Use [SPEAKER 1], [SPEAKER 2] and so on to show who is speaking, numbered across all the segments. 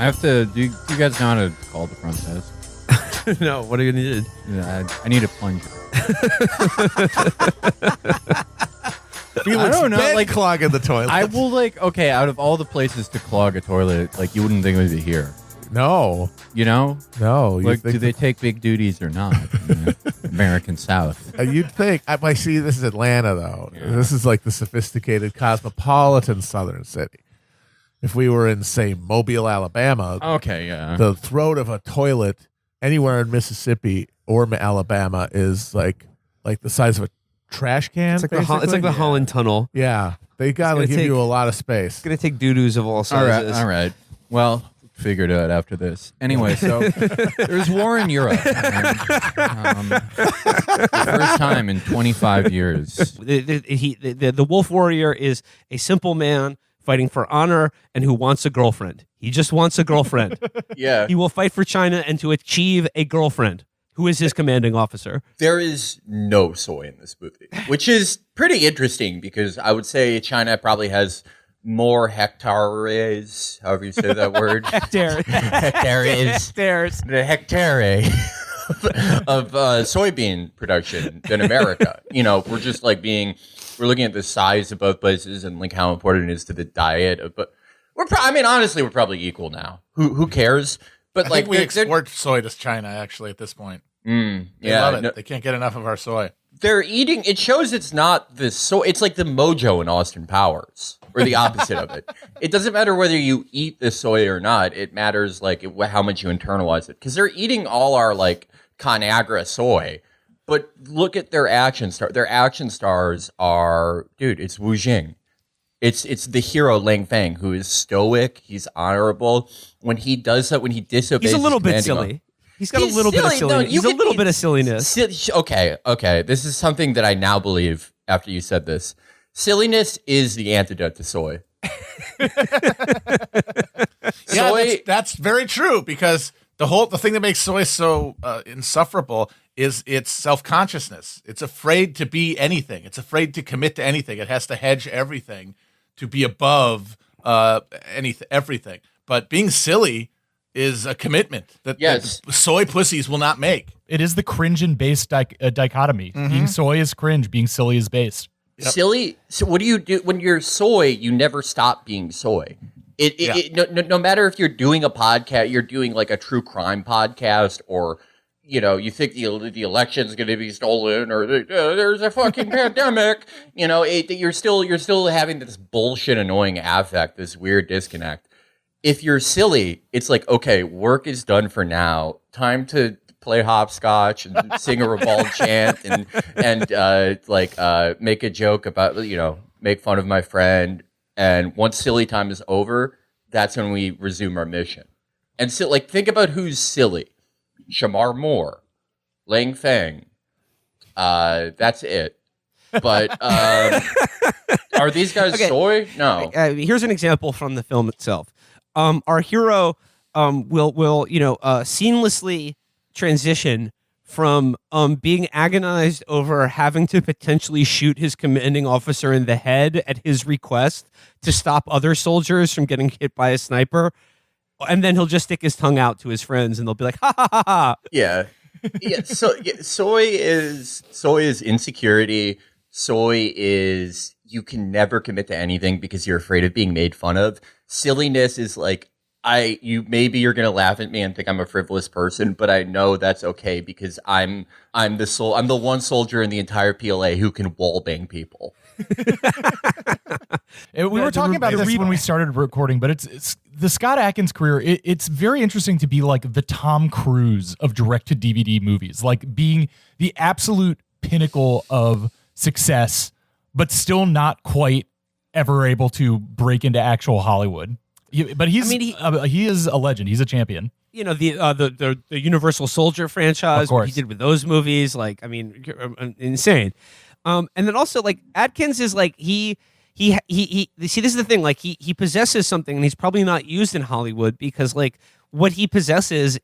[SPEAKER 1] I have to. Do you guys know how to call the front desk?
[SPEAKER 2] No, what are you going to do?
[SPEAKER 1] I need a plunger.
[SPEAKER 2] Felix,
[SPEAKER 1] I don't know, like
[SPEAKER 2] clogging the toilet.
[SPEAKER 1] I will out of all the places to clog a toilet, like you wouldn't think it would be here.
[SPEAKER 2] No.
[SPEAKER 1] You know?
[SPEAKER 2] No.
[SPEAKER 1] Like, do they take big duties or not? In the American South.
[SPEAKER 2] You'd think. I see. This is Atlanta, though. Yeah. This is like the sophisticated, cosmopolitan southern city. If we were in, say, Mobile, Alabama,
[SPEAKER 1] okay, yeah,
[SPEAKER 2] the throat of a toilet anywhere in Mississippi or Alabama is like the size of a trash can.
[SPEAKER 3] It's like the Holland Tunnel.
[SPEAKER 2] Yeah, they gotta give you a lot of space.
[SPEAKER 3] It's gonna take doo-doos of all sizes.
[SPEAKER 1] All right. Well, figured it out after this. Anyway, so there's war in Europe. First time in 25 years.
[SPEAKER 3] The Wolf Warrior is a simple man fighting for honor and who wants a girlfriend. He just wants a girlfriend.
[SPEAKER 1] Yeah.
[SPEAKER 3] He will fight for China and to achieve a girlfriend. Who is his commanding officer?
[SPEAKER 4] There is no soy in this movie, which is pretty interesting because I would say China probably has more hectares, however you say that word.
[SPEAKER 3] Hectares.
[SPEAKER 4] The hectare of soybean production than America. You know, we're just like we're looking at the size of both places and like how important it is to the diet. But honestly, we're probably equal now. Who cares? But
[SPEAKER 5] I think we export soy to China actually at this point. They love it. They can't get enough of our soy.
[SPEAKER 4] They're eating. It shows it's not the soy. It's like the mojo in Austin Powers, or the opposite of it. It doesn't matter whether you eat the soy or not. It matters like how much you internalize it. Because they're eating all our like ConAgra soy. But look at their action star. Their action stars are, dude. It's Wu Jing. It's the hero Lang Feng, who is stoic. He's honorable. When he does that, when he disobeys,
[SPEAKER 3] he's a little bit silly. He's got a little bit of silliness. He's a little bit of silliness.
[SPEAKER 4] Okay. This is something that I now believe after you said this. Silliness is the antidote to soy.
[SPEAKER 5] Yeah, that's very true because the thing that makes soy so insufferable is its self-consciousness. It's afraid to be anything. It's afraid to commit to anything. It has to hedge everything to be above everything. But being silly is a commitment that soy pussies will not make.
[SPEAKER 6] It is the cringe and base dichotomy. Mm-hmm. Being soy is cringe. Being silly is based.
[SPEAKER 4] Yep. Silly. So what do you do when you're soy? You never stop being soy. No matter if you're doing a podcast, you're doing like a true crime podcast, or you think the election's going to be stolen, or there's a fucking pandemic. You're still having this bullshit, annoying affect, this weird disconnect. If you're silly, it's like, okay, work is done for now. Time to play hopscotch and sing a ribald chant and make a joke about, make fun of my friend. And once silly time is over, that's when we resume our mission. And so, think about who's silly. Shamar Moore, Lang Feng. That's it. But are these guys soy? No.
[SPEAKER 3] Here's an example from the film itself. Our hero will seamlessly transition from being agonized over having to potentially shoot his commanding officer in the head at his request to stop other soldiers from getting hit by a sniper, and then he'll just stick his tongue out to his friends, and they'll be like, "Ha ha ha ha!"
[SPEAKER 4] Yeah. So soy is insecurity. Soy is you can never commit to anything because you're afraid of being made fun of. Silliness is like maybe you're gonna laugh at me and think I'm a frivolous person, but I know that's okay because I'm the one soldier in the entire PLA who can wallbang people.
[SPEAKER 6] We were talking about this when we started recording, but it's the Scott Adkins career. It's very interesting to be like the Tom Cruise of direct-to-DVD movies, like being the absolute pinnacle of success, but still not quite ever able to break into actual Hollywood. But he is a legend. He's a champion.
[SPEAKER 3] The Universal Soldier franchise, what he did with those movies, insane. And then also Adkins is he see, this is the thing, he possesses something and he's probably not used in Hollywood because what he possesses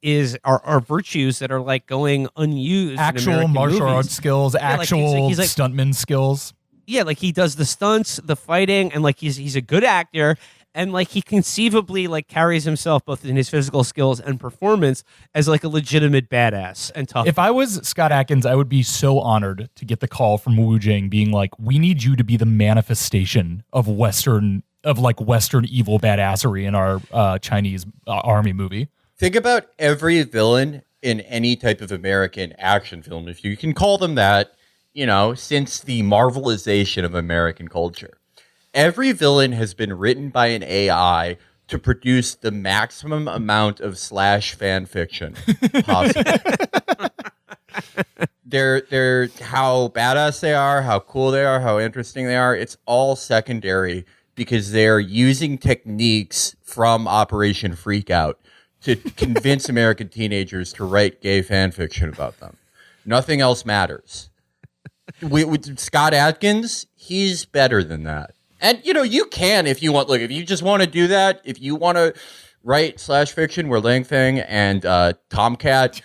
[SPEAKER 3] are virtues that are going unused.
[SPEAKER 6] Actual martial arts skills, actual he's stuntman skills.
[SPEAKER 3] Yeah, he does the stunts, the fighting, and he's a good actor. and like he conceivably like carries himself both in his physical skills and performance as like a legitimate badass and tough.
[SPEAKER 6] If I was Scott Adkins, I would be so honored to get the call from Wu Jing being like, we need you to be the manifestation of Western evil badassery in our Chinese army movie.
[SPEAKER 4] Think about every villain in any type of American action film, if you can call them that, since the marvelization of American culture. Every villain has been written by an AI to produce the maximum amount of slash fan fiction possible. They're how badass they are, how cool they are, how interesting they are. It's all secondary because they're using techniques from Operation Freakout to convince American teenagers to write gay fan fiction about them. Nothing else matters. With Scott Adkins, he's better than that. And, you can if you want. Look, if you just want to do that, if you want to write slash fiction where Lang Feng and Tomcat,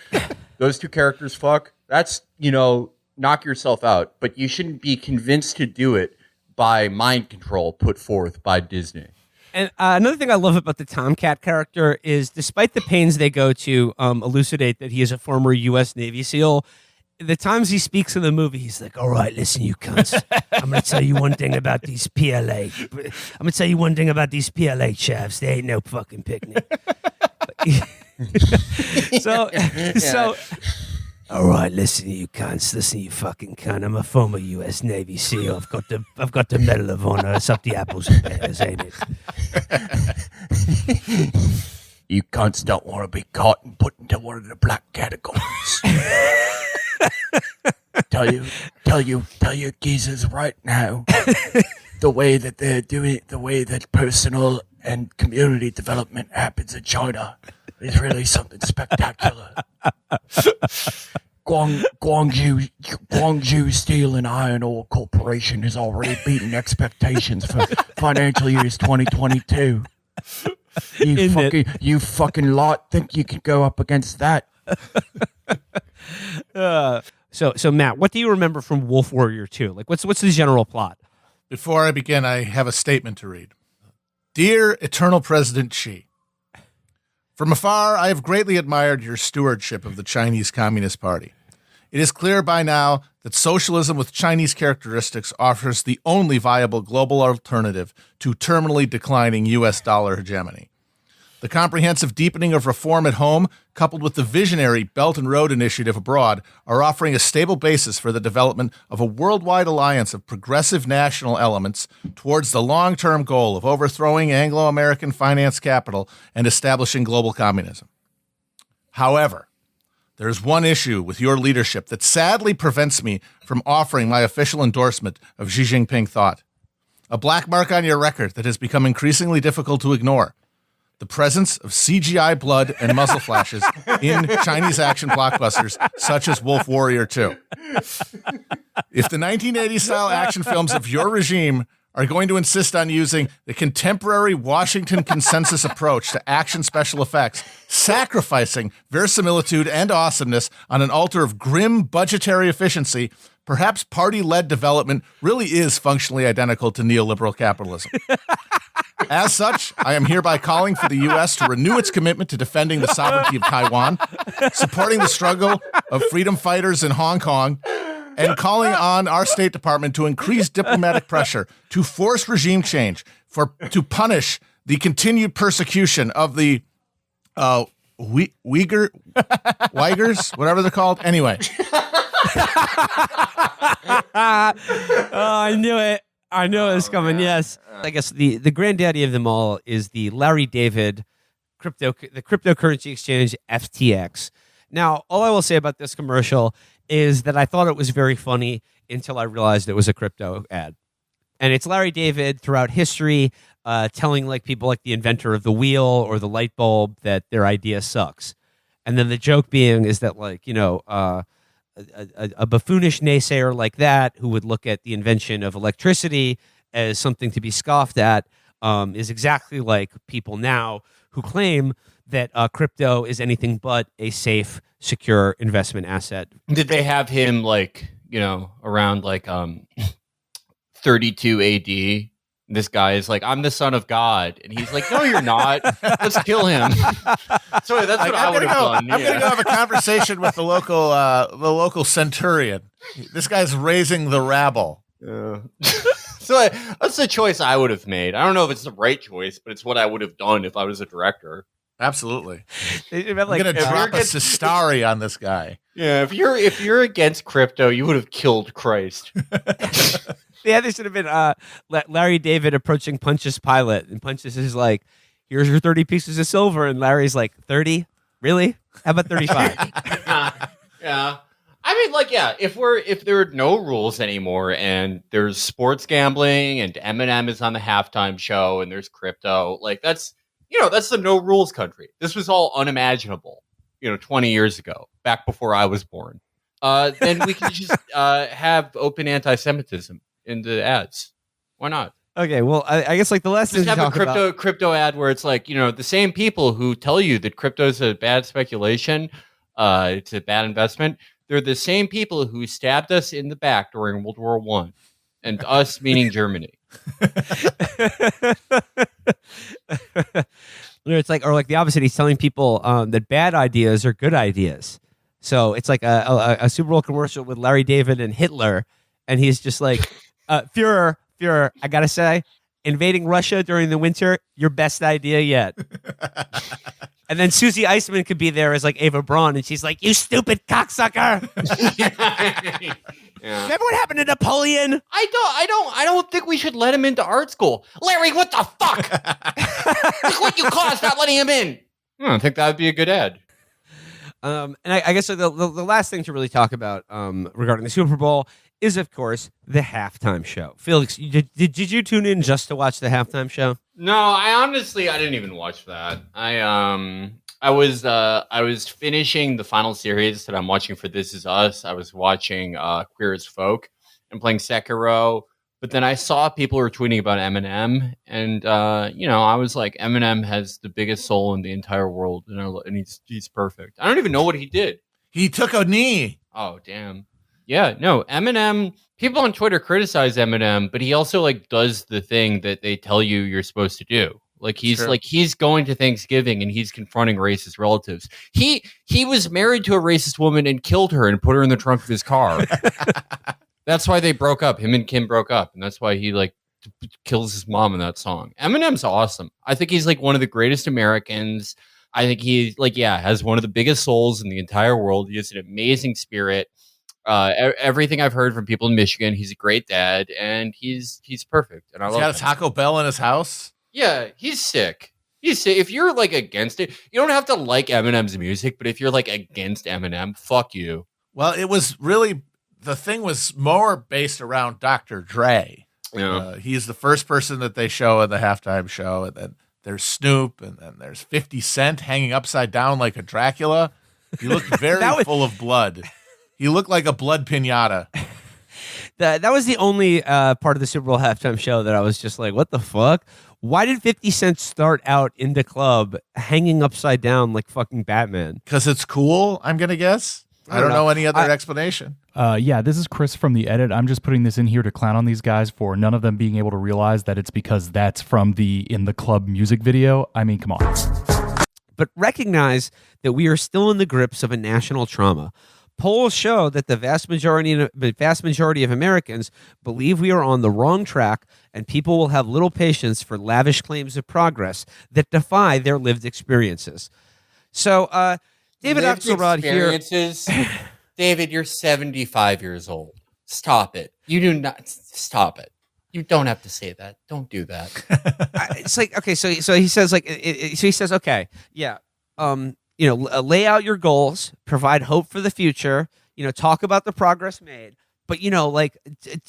[SPEAKER 4] those two characters fuck, that's, knock yourself out. But you shouldn't be convinced to do it by mind control put forth by Disney.
[SPEAKER 3] And another thing I love about the Tomcat character is despite the pains they go to elucidate that he is a former U.S. Navy SEAL, the times he speaks in the movie, he's like, all right, listen, you cunts. I'm going to tell you one thing about these PLA. I'm going to tell you one thing about these PLA chavs. They ain't no fucking picnic. So, all right, listen, you cunts. Listen, you fucking cunt. I'm a former U.S. Navy SEAL. I've got the Medal of Honor. It's up the apples and pears, ain't it?
[SPEAKER 4] You cunts don't want to be caught and put into one of the black categories. Tell you geezers right now, the way that they're doing it, the way that personal and community development happens in China is really something spectacular. Guangzhou Steel and Iron Ore Corporation has already beaten expectations for financial years 2022. You fucking lot think you could go up against that?
[SPEAKER 3] So Matt, what do you remember from Wolf Warrior 2? Like, what's the general plot?
[SPEAKER 5] Before I begin, I have a statement to read. Dear Eternal President Xi, from afar, I have greatly admired your stewardship of the Chinese Communist Party. It is clear by now that socialism with Chinese characteristics offers the only viable global alternative to terminally declining U.S. dollar hegemony. The comprehensive deepening of reform at home, coupled with the visionary Belt and Road Initiative abroad, are offering a stable basis for the development of a worldwide alliance of progressive national elements towards the long-term goal of overthrowing Anglo-American finance capital and establishing global communism. However, there is one issue with your leadership that sadly prevents me from offering my official endorsement of Xi Jinping thought. A black mark on your record that has become increasingly difficult to ignore. The presence of CGI blood and muzzle flashes in Chinese action blockbusters such as Wolf Warrior 2. If the 1980s-style action films of your regime are going to insist on using the contemporary Washington consensus approach to action special effects, sacrificing verisimilitude and awesomeness on an altar of grim budgetary efficiency, perhaps party-led development really is functionally identical to neoliberal capitalism. As such, I am hereby calling for the U.S. to renew its commitment to defending the sovereignty of Taiwan, supporting the struggle of freedom fighters in Hong Kong, and calling on our State Department to increase diplomatic pressure to force regime change, to punish the continued persecution of the Uyghurs, whatever they're called. Anyway.
[SPEAKER 3] I knew it. I knew it was coming. Yes. I guess the granddaddy of them all is the Larry David the cryptocurrency exchange FTX. Now, all I will say about this commercial is that I thought it was very funny until I realized it was a crypto ad. And it's Larry David throughout history telling like people like the inventor of the wheel or the light bulb that their idea sucks. And then the joke being is that like, a buffoonish naysayer like that who would look at the invention of electricity as something to be scoffed at is exactly like people now who claim that crypto is anything but a safe, secure investment asset.
[SPEAKER 7] Did they have him around 32 AD This guy is like, I'm the son of God. And he's like, no, you're not. Let's kill him. So that's what I would have done.
[SPEAKER 5] I'm going to go have a conversation with the local centurion. This guy's raising the rabble.
[SPEAKER 7] So that's the choice I would have made. I don't know if it's the right choice, but it's what I would have done if I was a director.
[SPEAKER 5] Absolutely.
[SPEAKER 3] I'm
[SPEAKER 5] I'm going to drop a Sistari on this guy.
[SPEAKER 7] Yeah, if you're against crypto, you would have killed Christ.
[SPEAKER 3] Yeah, there should have been Larry David approaching Pontius Pilate, and Pontius is like, "Here's your 30 pieces of silver," and Larry's like, 30? Really? How about 35?
[SPEAKER 7] Yeah. I mean, like, yeah, if there are no rules anymore and there's sports gambling and Eminem is on the halftime show and there's crypto, like that's the no rules country. This was all unimaginable, 20 years ago, back before I was born. Then we can just have open anti-Semitism in the ads. Why not?
[SPEAKER 3] Okay, well, I guess like the last thing
[SPEAKER 7] Just have a crypto ad where it's like, the same people who tell you that crypto is a bad speculation, it's a bad investment. They're the same people who stabbed us in the back during World War I, and us meaning Germany.
[SPEAKER 3] It's like, or like the opposite. He's telling people that bad ideas are good ideas. So it's like a Super Bowl commercial with Larry David and Hitler, and he's just like, Führer, I gotta say, invading Russia during the winter, your best idea yet. And then Susie Eisman could be there as like Ava Braun, and she's like, "You stupid cocksucker!"
[SPEAKER 7] Yeah.
[SPEAKER 3] Remember what happened to Napoleon?
[SPEAKER 7] I don't think we should let him into art school. Larry, what the fuck? Look what you caused not letting him in. I don't think that would be a good ad.
[SPEAKER 3] And I guess the last thing to really talk about regarding the Super Bowl is, of course, the halftime show. Felix, did you tune in just to watch the halftime show?
[SPEAKER 7] No, I didn't even watch that. I was finishing the final series that I'm watching for This Is Us. I was watching Queer as Folk and playing Sekiro, but then I saw people were tweeting about Eminem, and I was like, Eminem has the biggest soul in the entire world, and he's perfect. I don't even know what he did.
[SPEAKER 5] He took a knee.
[SPEAKER 7] Oh, damn. Yeah, no, Eminem, people on Twitter criticize Eminem, but he also like does the thing that they tell you you're supposed to do. Like he's going to Thanksgiving and he's confronting racist relatives. He was married to a racist woman and killed her and put her in the trunk of his car. That's why they broke up. Him and Kim broke up, and that's why he like kills his mom in that song. Eminem's awesome. I think he's like one of the greatest Americans. I think he has one of the biggest souls in the entire world. He has an amazing spirit. Everything I've heard from people in Michigan, he's a great dad, and he's perfect. And I love him.
[SPEAKER 5] He's got a Taco Bell in his house.
[SPEAKER 7] Yeah, he's sick. If you're like against it, you don't have to like Eminem's music, but if you're like against Eminem, fuck you.
[SPEAKER 5] Well, it was really, the thing was more based around Dr. Dre.
[SPEAKER 7] Yeah.
[SPEAKER 5] He's the first person that they show in the halftime show, and then there's Snoop, and then there's 50 Cent hanging upside down like a Dracula. He looked very full of blood. He looked like a blood piñata.
[SPEAKER 3] That was the only part of the Super Bowl halftime show that I was just like, what the fuck? Why did 50 Cent start out in the club hanging upside down like fucking Batman?
[SPEAKER 5] Because it's cool, I'm going to guess. I don't know any other explanation.
[SPEAKER 6] Yeah, this is Chris from the edit. I'm just putting this in here to clown on these guys for none of them being able to realize that it's because that's from the In the Club music video. I mean, come on.
[SPEAKER 3] But recognize that we are still in the grips of a national trauma. Polls show that the vast majority of Americans believe we are on the wrong track, and people will have little patience for lavish claims of progress that defy their lived experiences. So, David Axelrod here.
[SPEAKER 7] David, you're 75 years old. Stop it. You do not stop it. You don't have to say that. Don't do that.
[SPEAKER 3] It's like, okay, so he says okay, yeah. Lay out your goals, provide hope for the future, talk about the progress made. But,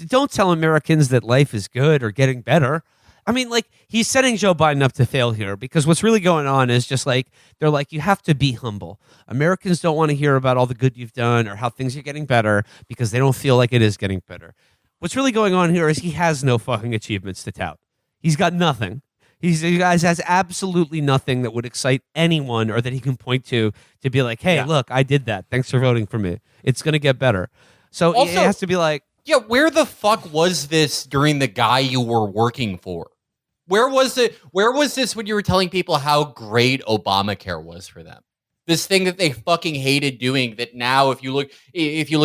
[SPEAKER 3] don't tell Americans that life is good or getting better. I mean, like, he's setting Joe Biden up to fail here, because what's really going on is just like, they're like, you have to be humble. Americans don't want to hear about all the good you've done or how things are getting better because they don't feel like it is getting better. What's really going on here is he has no fucking achievements to tout. He's got nothing. He guys has absolutely nothing that would excite anyone or that he can point to be like, hey, look, I did that. Thanks for voting for me. It's going to get better. So also, it has to be like,
[SPEAKER 7] yeah, where the fuck was this during the guy you were working for? Where was it? Where was this when you were telling people how great Obamacare was for them? This thing that they fucking hated doing. That now, if you look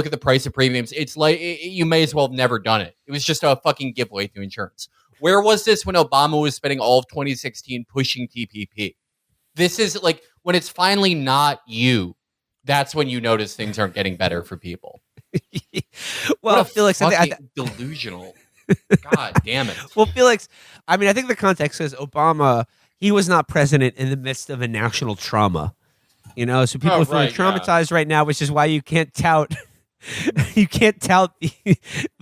[SPEAKER 7] at the price of premiums, it's like you may as well have never done it. It was just a fucking giveaway to insurance. Where was this when Obama was spending all of 2016 pushing TPP? This is like when it's finally not you. That's when you notice things aren't getting better for people.
[SPEAKER 3] Well, Felix, I
[SPEAKER 7] delusional. God damn it.
[SPEAKER 3] Well, Felix, I mean, I think the context is Obama, he was not president in the midst of a national trauma. You know, so people are feeling traumatized right now, which is why you can't tout the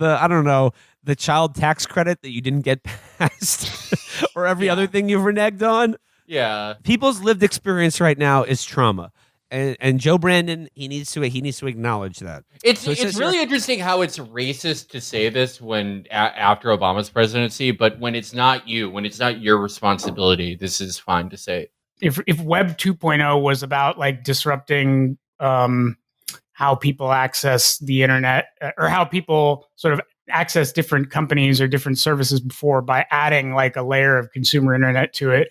[SPEAKER 3] I don't know, the child tax credit that you didn't get passed or every other thing you've reneged on.
[SPEAKER 7] Yeah.
[SPEAKER 3] People's lived experience right now is trauma. And Joe Brandon, he needs to acknowledge that.
[SPEAKER 7] It's really interesting how it's racist to say this when after Obama's presidency, but when it's not you, when it's not your responsibility, this is fine to say.
[SPEAKER 8] If Web 2.0 was about like disrupting how people access the internet or how people sort of access different companies or different services before by adding like a layer of consumer internet to it,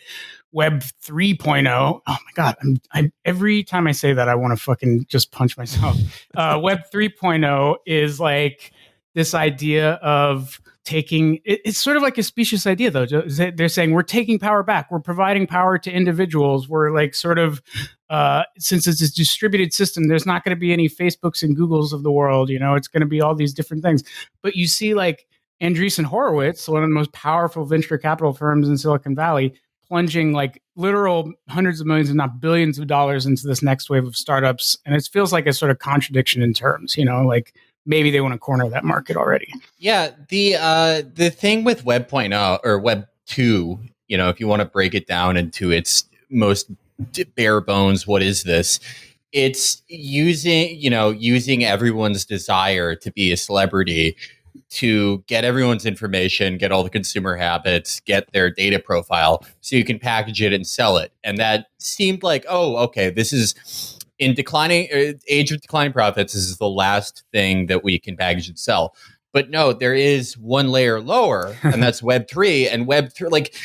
[SPEAKER 8] Web 3.0. Oh my God. I'm every time I say that, I want to fucking just punch myself. Web 3.0 is like this idea of taking, it's sort of like a specious idea though. They're saying we're taking power back. We're providing power to individuals. We're like sort of, since it's a distributed system, there's not going to be any Facebooks and Googles of the world. You know, it's going to be all these different things. But you see like Andreessen Horowitz, one of the most powerful venture capital firms in Silicon Valley, plunging like literal hundreds of millions, if not billions of dollars into this next wave of startups. And it feels like a sort of contradiction in terms, you know, like maybe they want to corner that market already.
[SPEAKER 7] Yeah. The thing with Web 0.0 or Web 2, you know, if you want to break it down into its most bare bones, what is this? It's using everyone's desire to be a celebrity to get everyone's information, get all the consumer habits, get their data profile so you can package it and sell it. And that seemed like, oh, okay, this is in declining age of declining profits. This is the last thing that we can package and sell. But no, there is one layer lower, and that's Web 3. And Web 3, like,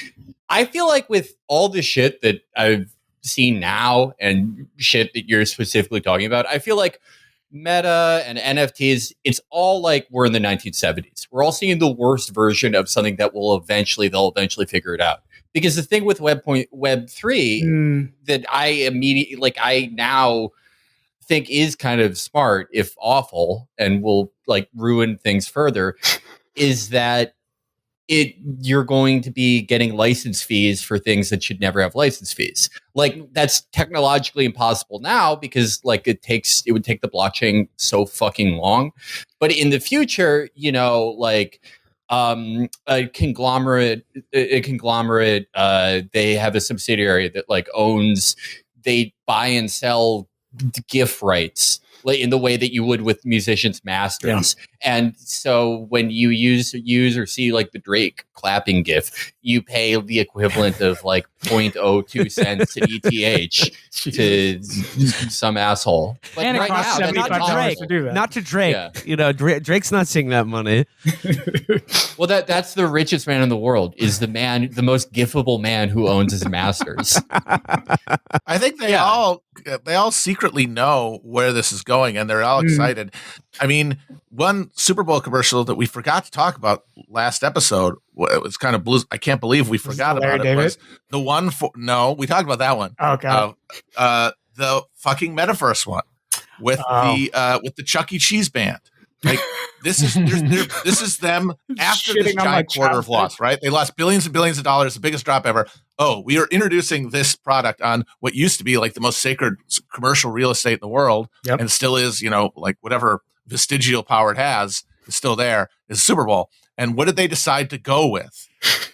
[SPEAKER 7] I feel like with all the shit that I've seen now and shit that you're specifically talking about, I feel like Meta and NFTs, it's all like we're in the 1970s. We're all seeing the worst version of something that they'll eventually figure it out. Because the thing with Web 3 that I now think is kind of smart, if awful, and will like ruin things further, is that you're going to be getting license fees for things that should never have license fees. Like that's technologically impossible now because like it would take the blockchain so fucking long. But in the future, you know, like a conglomerate, they have a subsidiary that like they buy and sell GIF rights in the way that you would with musicians' masters. Yeah. And so when you use or see like the Drake clapping GIF, you pay the equivalent of like 0.02 cents in ETH to some asshole. But
[SPEAKER 8] and
[SPEAKER 7] right
[SPEAKER 8] it costs $75 to do that.
[SPEAKER 3] Not to Drake. Yeah. You know, Drake's not seeing that money.
[SPEAKER 7] Well, that's the richest man in the world, is the most gifable man who owns his masters.
[SPEAKER 5] I think they all secretly know where this is going, and they're all excited. I mean, one Super Bowl commercial that we forgot to talk about last episode, it was kind of blue. I can't believe we forgot about it. Was the one we talked about that one.
[SPEAKER 8] Okay.
[SPEAKER 5] The fucking Metaverse one with the Chuck E. Cheese band. Like this is them after this giant quarter of loss, right? They lost billions and billions of dollars, the biggest drop ever. Oh, we are introducing this product on what used to be like the most sacred commercial real estate in the world, and still is, you know, like whatever vestigial power it has is still there, is Super Bowl. And what did they decide to go with?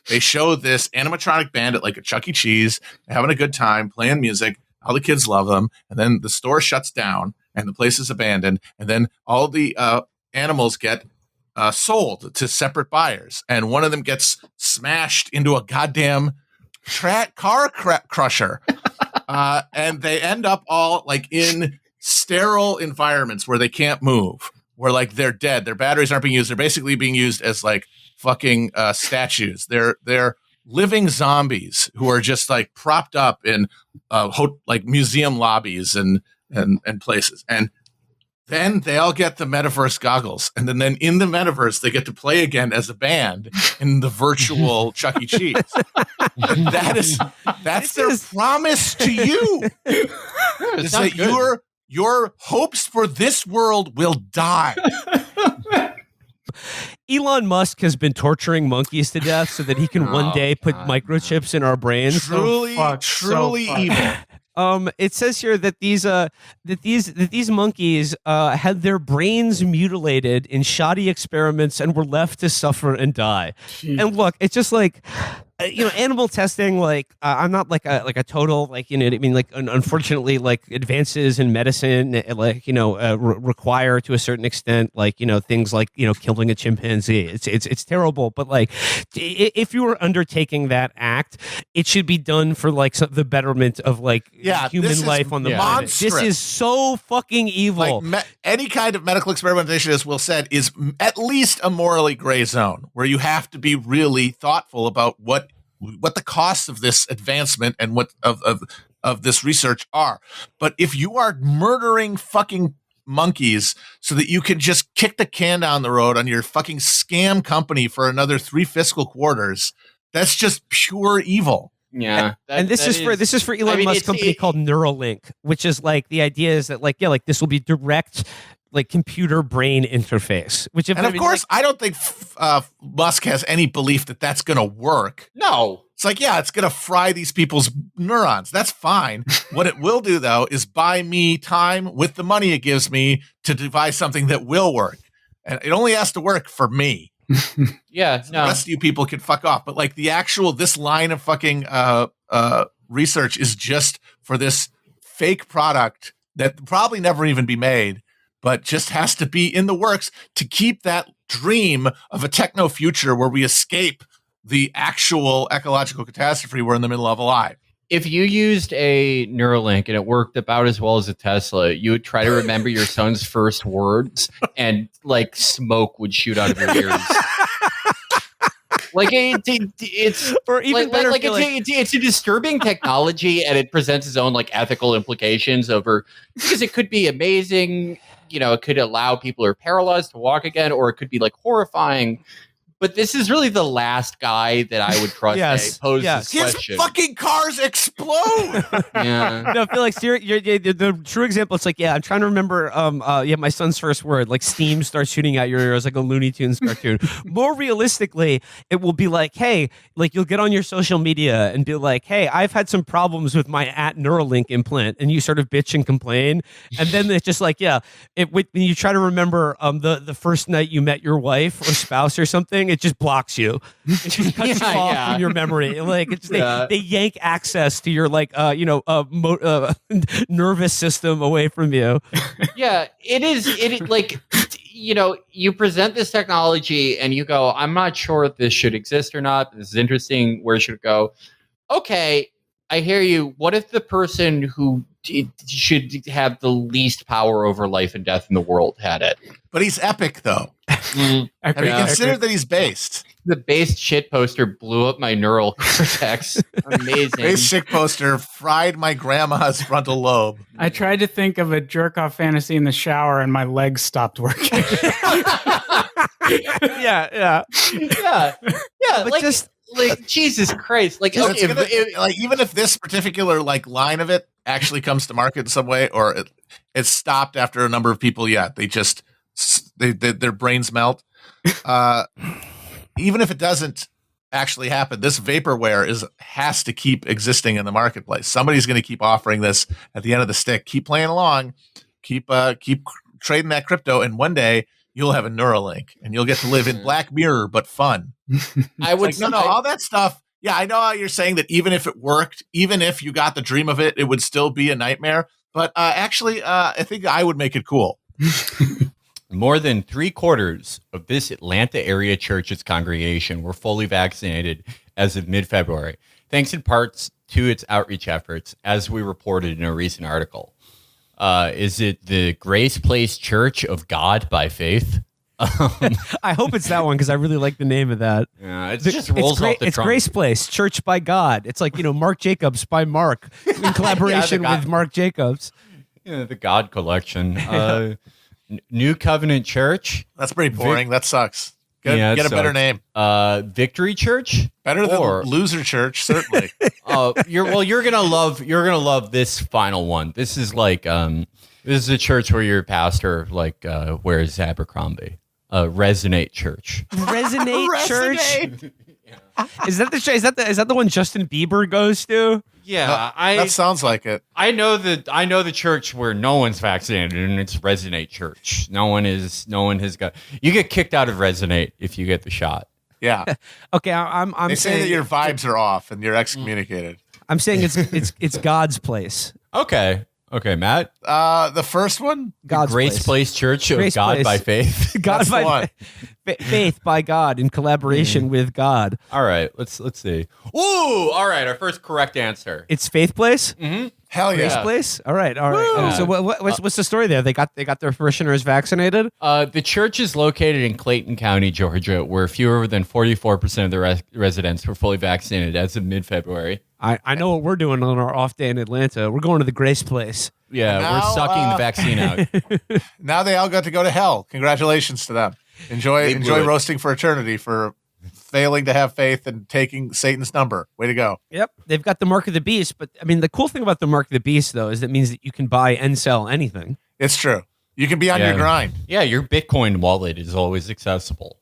[SPEAKER 5] They showed this animatronic band at like a Chuck E. Cheese, having a good time, playing music. All the kids love them. And then the store shuts down and the place is abandoned. And then all the animals get sold to separate buyers. And one of them gets smashed into a goddamn car crusher. And they end up all like in sterile environments where they can't move, where like they're dead. Their batteries aren't being used. They're basically being used as like fucking statues. They're living zombies who are just like propped up in like museum lobbies and places. And then they all get the metaverse goggles. And then in the metaverse, they get to play again as a band in the virtual Chuck E. Cheese. And that's their promise to you. Is that your hopes for this world will die.
[SPEAKER 3] Elon Musk has been torturing monkeys to death so that he can one day put microchips in our brains.
[SPEAKER 5] Truly evil.
[SPEAKER 3] It says here that these monkeys had their brains mutilated in shoddy experiments and were left to suffer and die. Jeez. And look, it's just like, animal testing. Like, I'm not like a total like, I mean, like, unfortunately, like advances in medicine, like, require to a certain extent, like, things like, killing a chimpanzee. It's terrible, but like, if you were undertaking that act, it should be done for like the betterment of like human life on the planet. This is so fucking evil.
[SPEAKER 5] Like any kind of medical experimentation, as Will said, is at least a morally gray zone where you have to be really thoughtful about what the costs of this advancement and what of this research are. But if you are murdering fucking monkeys so that you can just kick the can down the road on your fucking scam company for another 3 fiscal quarters, that's just pure evil.
[SPEAKER 7] Yeah,
[SPEAKER 3] and this is for Elon Musk's company called Neuralink, which is like the idea is that like this will be direct like computer brain interface. And
[SPEAKER 5] of course, I don't think Musk has any belief that that's going to work.
[SPEAKER 7] No,
[SPEAKER 5] it's like it's going to fry these people's neurons. That's fine. What it will do though is buy me time with the money it gives me to devise something that will work, and it only has to work for me.
[SPEAKER 7] Yeah,
[SPEAKER 5] so the rest of you people can fuck off. But like this line of fucking research is just for this fake product that probably never even be made, but just has to be in the works to keep that dream of a techno future where we escape the actual ecological catastrophe we're in the middle of alive.
[SPEAKER 7] If you used a Neuralink and it worked about as well as a Tesla, you would try to remember your son's first words and like smoke would shoot out of your ears. Like it's
[SPEAKER 3] or even better,
[SPEAKER 7] it's a disturbing technology, and it presents its own like ethical implications because it could be amazing. It could allow people who are paralyzed to walk again, or it could be like horrifying. But this is really the last guy that I would trust to pose this question.
[SPEAKER 5] His fucking cars explode.
[SPEAKER 7] Yeah.
[SPEAKER 3] No, Felix, you're the true example. It's like, I'm trying to remember. My son's first word, like steam starts shooting out your ears, like a Looney Tunes cartoon. More realistically, it will be like, hey, like you'll get on your social media and be like, hey, I've had some problems with my @Neuralink implant, and you sort of bitch and complain, and then it's just like, when you try to remember the first night you met your wife or spouse or something. It just blocks you. It just cuts you off from your memory. Like it's they yank access to your like nervous system away from you.
[SPEAKER 7] Yeah, it is like you present this technology and you go, I'm not sure if this should exist or not. This is interesting. Where should it go? Okay, I hear you. What if the person who should have the least power over life and death in the world had it?
[SPEAKER 5] But he's epic, though. Have you considered that he's based?
[SPEAKER 7] The based shit poster blew up my neural cortex. Amazing.
[SPEAKER 5] Based shit poster fried my grandma's frontal lobe.
[SPEAKER 8] I tried to think of a jerk-off fantasy in the shower, and my legs stopped working.
[SPEAKER 3] Yeah.
[SPEAKER 7] But like Jesus Christ! Like,
[SPEAKER 5] so even if this particular like line of it actually comes to market in some way, or it's stopped after a number of people, they just their brains melt. Even if it doesn't actually happen, this vaporware has to keep existing in the marketplace. Somebody's going to keep offering this at the end of the stick. Keep playing along, keep trading that crypto, and one day you'll have a Neuralink and you'll get to live in Black Mirror, but fun.
[SPEAKER 7] I would
[SPEAKER 5] like, no, all that stuff. Yeah, I know how you're saying that even if it worked, even if you got the dream of it, it would still be a nightmare. But actually, I think I would make it cool.
[SPEAKER 7] More than 3/4 of this Atlanta area church's congregation were fully vaccinated as of mid-February, thanks in parts to its outreach efforts, as we reported in a recent article. Is it the Grace Place Church of God by Faith?
[SPEAKER 3] I hope it's that one because I really like the name of that.
[SPEAKER 7] Yeah, it just rolls off the
[SPEAKER 3] It's
[SPEAKER 7] tongue.
[SPEAKER 3] Grace Place, Church by God. It's like, Mark Jacobs by Mark in collaboration with Mark Jacobs.
[SPEAKER 7] The God Collection. New Covenant Church.
[SPEAKER 5] That's pretty boring. That sucks. Get a better name.
[SPEAKER 7] Victory Church.
[SPEAKER 5] Better than Loser Church, certainly.
[SPEAKER 7] You're gonna love this final one. This is like this is a church where your pastor wears Abercrombie. Resonate Church.
[SPEAKER 3] Resonate Church. Is that the one Justin Bieber goes to?
[SPEAKER 7] Yeah,
[SPEAKER 5] that sounds like it.
[SPEAKER 7] I know the church where no one's vaccinated, and it's Resonate Church. No one has got. You get kicked out of Resonate if you get the shot.
[SPEAKER 5] Yeah.
[SPEAKER 3] Okay, I'm
[SPEAKER 5] They
[SPEAKER 3] saying
[SPEAKER 5] say that your vibes are off and you're excommunicated.
[SPEAKER 3] I'm saying it's God's place.
[SPEAKER 7] Okay, Matt.
[SPEAKER 5] The first one,
[SPEAKER 3] God's
[SPEAKER 7] Grace Place Church of
[SPEAKER 3] Grace
[SPEAKER 7] God
[SPEAKER 3] Place.
[SPEAKER 7] by Faith.
[SPEAKER 3] God
[SPEAKER 5] That's the
[SPEAKER 3] by
[SPEAKER 5] one.
[SPEAKER 3] faith by God in collaboration with God.
[SPEAKER 7] All right, let's see. Ooh, all right, our first correct answer.
[SPEAKER 3] It's Faith Place.
[SPEAKER 5] hell
[SPEAKER 3] Grace
[SPEAKER 5] yeah.
[SPEAKER 3] Place. All right. So what's the story there? They got their parishioners vaccinated.
[SPEAKER 7] The church is located in Clayton County, Georgia, where fewer than 44% of the residents were fully vaccinated as of mid-February.
[SPEAKER 3] I know what we're doing on our off day in Atlanta. We're going to the Grace Place.
[SPEAKER 7] Yeah,
[SPEAKER 5] Now,
[SPEAKER 7] we're sucking the vaccine out.
[SPEAKER 5] Now they all got to go to hell. Congratulations to them. Enjoy
[SPEAKER 7] blew it.
[SPEAKER 5] roasting for eternity for failing to have faith and taking Satan's number. Way to go.
[SPEAKER 3] Yep, they've got the mark of the beast. But I mean, the cool thing about the mark of the beast, though, is it means that you can buy and sell anything.
[SPEAKER 5] It's true. You can be on your grind.
[SPEAKER 7] Yeah, your Bitcoin wallet is always accessible.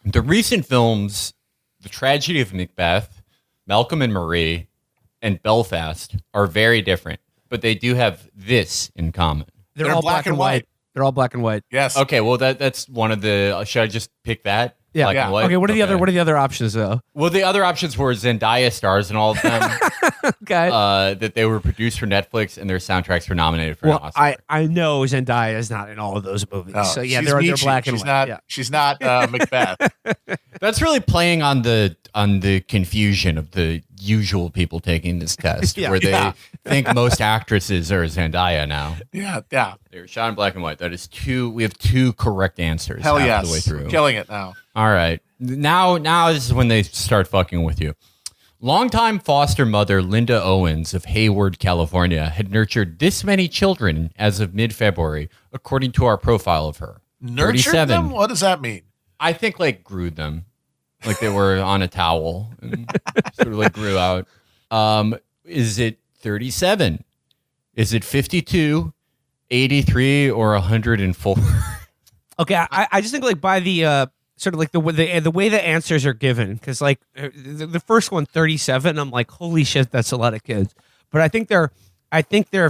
[SPEAKER 7] The recent films, The Tragedy of Macbeth, Malcolm and Marie, and Belfast are very different, but they do have this in common.
[SPEAKER 3] They're all black and white. They're all black and white.
[SPEAKER 5] Yes.
[SPEAKER 7] Okay, well that's one of the. Should I just pick that?
[SPEAKER 3] Yeah.
[SPEAKER 7] Black and white?
[SPEAKER 3] Okay. What are the other options though?
[SPEAKER 7] Well, the other options were Zendaya stars in all of them.
[SPEAKER 3] Okay.
[SPEAKER 7] That they were produced for Netflix and their soundtracks were nominated for an Oscar.
[SPEAKER 3] I know Zendaya is not in all of those movies.
[SPEAKER 5] Oh,
[SPEAKER 3] so yeah,
[SPEAKER 5] she's
[SPEAKER 3] they're
[SPEAKER 5] Nietzsche.
[SPEAKER 3] black and
[SPEAKER 5] she's
[SPEAKER 3] white.
[SPEAKER 5] Not,
[SPEAKER 3] Yeah.
[SPEAKER 5] She's not Macbeth.
[SPEAKER 7] That's really playing on the confusion of the usual people taking this test, where they think most actresses are Zendaya now.
[SPEAKER 5] Yeah.
[SPEAKER 7] They're shot in black and white. That is two. We have two correct answers.
[SPEAKER 5] Hell
[SPEAKER 7] half
[SPEAKER 5] yes.
[SPEAKER 7] the way through.
[SPEAKER 5] Killing it now.
[SPEAKER 7] All right. Now this is when they start fucking with you. Longtime foster mother Linda Owens of Hayward, California, had nurtured this many children as of mid-February, according to our profile of her.
[SPEAKER 5] Nurtured
[SPEAKER 7] 37.
[SPEAKER 5] them? What does that mean?
[SPEAKER 7] I think grew them, like they were on a towel and sort of grew out. Is it 37? Is it 52, 83, or 104?
[SPEAKER 3] Okay, I just think by the sort of the way the answers are given, because the first one 37, I'm like, holy shit, that's a lot of kids. But I think they're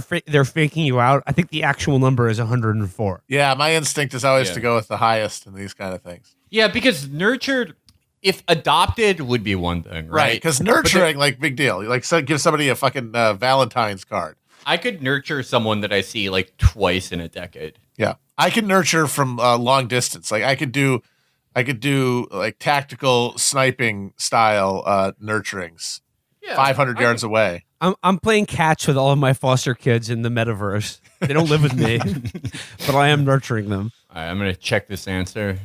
[SPEAKER 3] faking you out. I think the actual number is 104.
[SPEAKER 5] Yeah, my instinct is always to go with the highest in these kind of things.
[SPEAKER 7] Yeah, because nurtured, if adopted, would be one thing, right?
[SPEAKER 5] Because nurturing, big deal. Give somebody a fucking Valentine's card.
[SPEAKER 7] I could nurture someone that I see twice in a decade.
[SPEAKER 5] Yeah, I can nurture from long distance. I could do tactical sniping style nurturings, 500 yards away.
[SPEAKER 3] I'm playing catch with all of my foster kids in the metaverse. They don't live with me, but I am nurturing them.
[SPEAKER 7] All right, I'm gonna check this answer.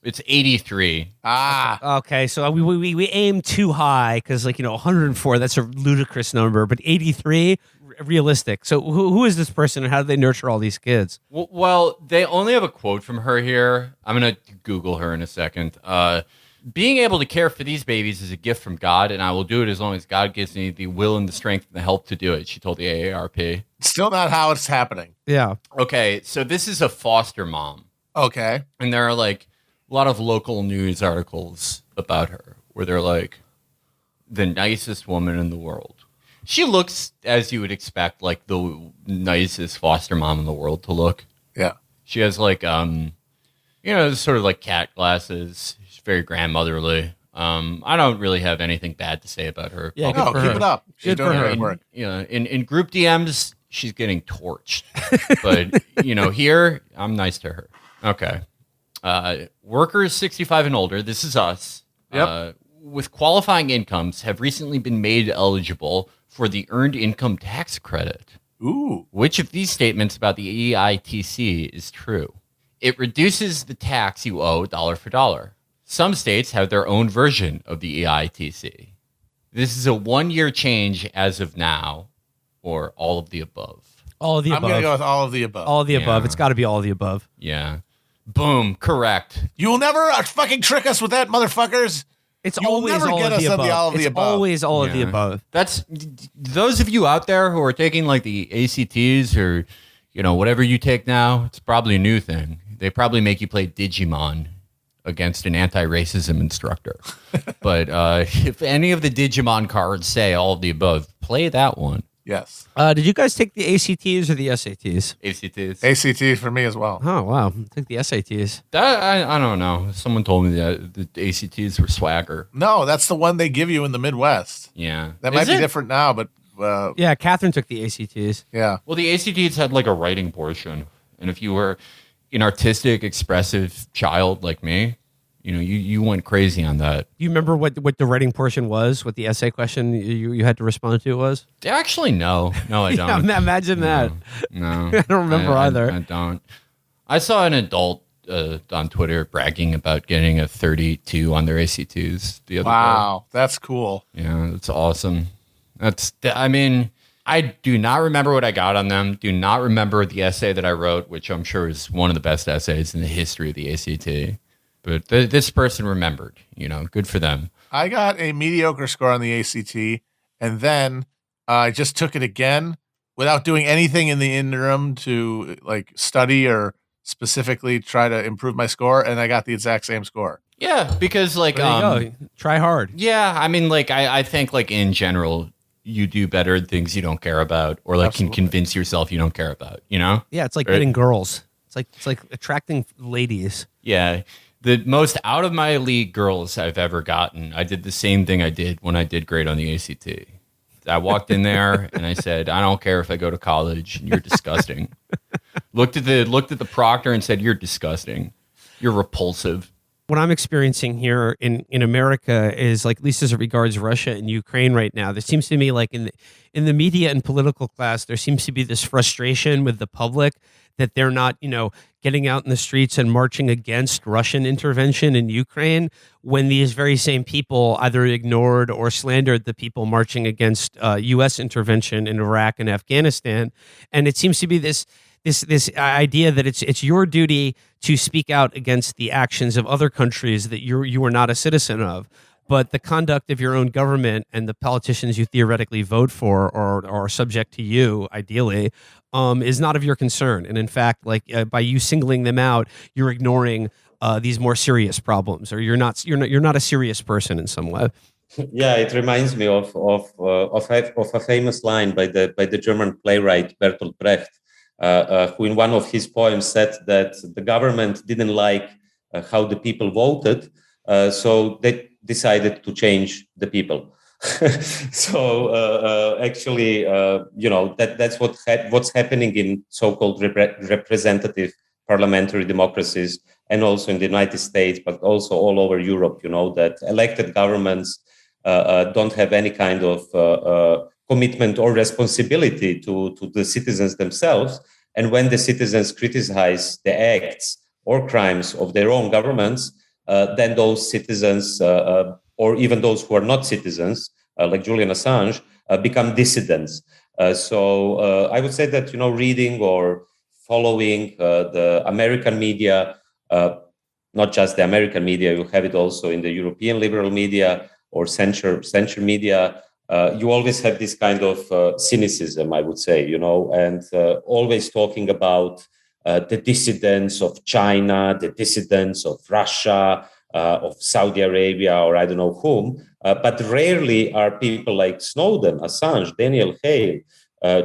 [SPEAKER 7] It's 83.
[SPEAKER 3] Okay, so we aim too high because 104, that's a ludicrous number, but 83 realistic. So who is this person and how do they nurture all these kids?
[SPEAKER 7] Well, they only have a quote from her here. I'm gonna Google her in a second. Being able to care for these babies is a gift from God, and I will do it as long as God gives me the will and the strength and the help to do it, she told the AARP.
[SPEAKER 5] Still not how it's happening.
[SPEAKER 3] Yeah.
[SPEAKER 7] Okay, so this is a foster mom.
[SPEAKER 5] Okay.
[SPEAKER 7] And there are a lot of local news articles about her where they're the nicest woman in the world. She looks, as you would expect, like the nicest foster mom in the world to look.
[SPEAKER 5] Yeah.
[SPEAKER 7] She has sort of cat glasses. She's very grandmotherly. I don't really have anything bad to say about her.
[SPEAKER 3] Yeah,
[SPEAKER 5] No, keep it up. She's
[SPEAKER 3] Good
[SPEAKER 5] doing
[SPEAKER 3] for her.
[SPEAKER 5] great work.
[SPEAKER 7] In group DMs, she's getting torched. But, here, I'm nice to her. Okay. Workers 65 and older, this is us, with qualifying incomes have recently been made eligible for the Earned Income Tax Credit.
[SPEAKER 5] Ooh.
[SPEAKER 7] Which of these statements about the EITC is true? It reduces the tax you owe dollar for dollar. Some states have their own version of the EITC. This is a 1-year change as of now, or all of the above.
[SPEAKER 3] All of the
[SPEAKER 5] I'm
[SPEAKER 3] above.
[SPEAKER 5] going to go with all of the above.
[SPEAKER 3] All of the above.
[SPEAKER 7] Yeah.
[SPEAKER 3] It's got to be all of the above.
[SPEAKER 7] Yeah. Boom. Correct.
[SPEAKER 5] You will never fucking trick us with that, motherfuckers.
[SPEAKER 3] It's
[SPEAKER 5] You will
[SPEAKER 3] always
[SPEAKER 5] never
[SPEAKER 3] all
[SPEAKER 5] get
[SPEAKER 3] of
[SPEAKER 5] us
[SPEAKER 3] the
[SPEAKER 5] on the
[SPEAKER 3] above.
[SPEAKER 5] all of the
[SPEAKER 3] It's
[SPEAKER 5] above.
[SPEAKER 3] always all of the
[SPEAKER 7] Yeah.
[SPEAKER 3] above.
[SPEAKER 7] That's those of you out there who are taking like the ACTs or, whatever you take now. It's probably a new thing. They probably make you play Digimon against an anti-racism instructor. But if any of the Digimon cards say all of the above, play that one.
[SPEAKER 5] Yes.
[SPEAKER 3] Did you guys take the ACTs or the SATs?
[SPEAKER 7] ACTs.
[SPEAKER 5] ACT for me as well.
[SPEAKER 3] Oh, wow. Take the SATs.
[SPEAKER 7] That, I don't know. Someone told me that the ACTs were swagger.
[SPEAKER 5] No, that's the one they give you in the Midwest.
[SPEAKER 7] Yeah.
[SPEAKER 5] That might
[SPEAKER 7] Is
[SPEAKER 5] be
[SPEAKER 7] it?
[SPEAKER 5] different now, but
[SPEAKER 3] Yeah, Catherine took the ACTs.
[SPEAKER 5] yeah.
[SPEAKER 7] Well, the ACTs had like a writing portion. And if you were an artistic, expressive child like me, you went crazy on that.
[SPEAKER 3] Do you remember what the writing portion was? What the essay question you had to respond to was?
[SPEAKER 7] Actually, no. No, I don't.
[SPEAKER 3] Yeah, imagine that.
[SPEAKER 7] No.
[SPEAKER 3] I don't remember either.
[SPEAKER 7] I don't. I saw an adult on Twitter bragging about getting a 32 on their ACTs the other day.
[SPEAKER 5] Wow, that's cool.
[SPEAKER 7] Yeah, that's awesome. I do not remember what I got on them. Do not remember the essay that I wrote, which I'm sure is one of the best essays in the history of the ACT. But this person remembered, good for them.
[SPEAKER 5] I got a mediocre score on the ACT, and then I just took it again without doing anything in the interim to like study or specifically try to improve my score, and I got the exact same score.
[SPEAKER 7] Yeah, because like,
[SPEAKER 3] There you go. Try hard.
[SPEAKER 7] yeah, I think like in general, you do better at things you don't care about, or like
[SPEAKER 5] Absolutely.
[SPEAKER 7] can convince yourself you don't care about,
[SPEAKER 3] Yeah, it's like
[SPEAKER 7] Right.
[SPEAKER 3] getting girls. It's like attracting ladies.
[SPEAKER 7] Yeah. The most out of my league girls I've ever gotten, I did the same thing I did when I did great on the ACT. I walked in there and I said, I don't care if I go to college. You're disgusting. Looked at the proctor and said, you're disgusting. You're repulsive.
[SPEAKER 3] What I'm experiencing here in America is like, at least as it regards Russia and Ukraine right now, there seems to me like in the media and political class, there seems to be this frustration with the public that they're not, getting out in the streets and marching against Russian intervention in Ukraine when these very same people either ignored or slandered the people marching against U.S. intervention in Iraq and Afghanistan. And it seems to be this idea that it's your duty to speak out against the actions of other countries that you are not a citizen of. But the conduct of your own government and the politicians you theoretically vote for or are subject to you, ideally, is not of your concern. And in fact, by you singling them out, you're ignoring these more serious problems, or you're not a serious person in some way.
[SPEAKER 9] Yeah, it reminds me of a famous line by the German playwright Bertolt Brecht, who in one of his poems said that the government didn't like how the people voted, so they decided to change the people. So actually, that's what's happening in so-called representative parliamentary democracies, and also in the United States, but also all over Europe. That elected governments don't have any kind of commitment or responsibility to the citizens themselves. And when the citizens criticize the acts or crimes of their own governments, then those citizens, or even those who are not citizens, like Julian Assange, become dissidents. So I would say that, reading or following the American media, not just the American media, you have it also in the European liberal media or censure media, you always have this kind of cynicism, I would say, and always talking about the dissidents of China, the dissidents of Russia, of Saudi Arabia, or I don't know whom, but rarely are people like Snowden, Assange, Daniel Hale,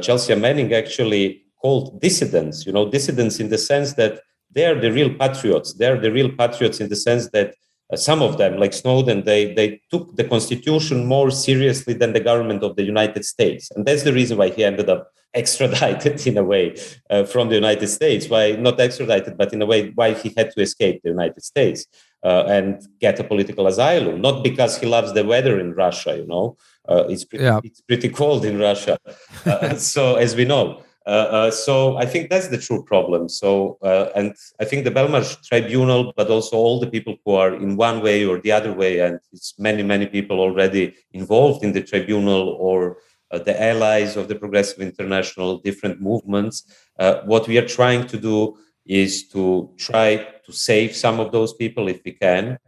[SPEAKER 9] Chelsea Manning actually called dissidents, dissidents in the sense that they are the real patriots. They're the real patriots in the sense that some of them, like Snowden, they took the Constitution more seriously than the government of the United States. And that's the reason why he ended up extradited in a way from the United States. Why not extradited, but in a way why he had to escape the United States and get a political asylum, not because he loves the weather in Russia, it's pretty cold in Russia. So as we know. So I think that's the true problem. So, and I think the Belmarsh Tribunal, but also all the people who are in one way or the other way, and it's many people already involved in the tribunal, or the allies of the Progressive International, different movements. What we are trying to do is to try to save some of those people if we can.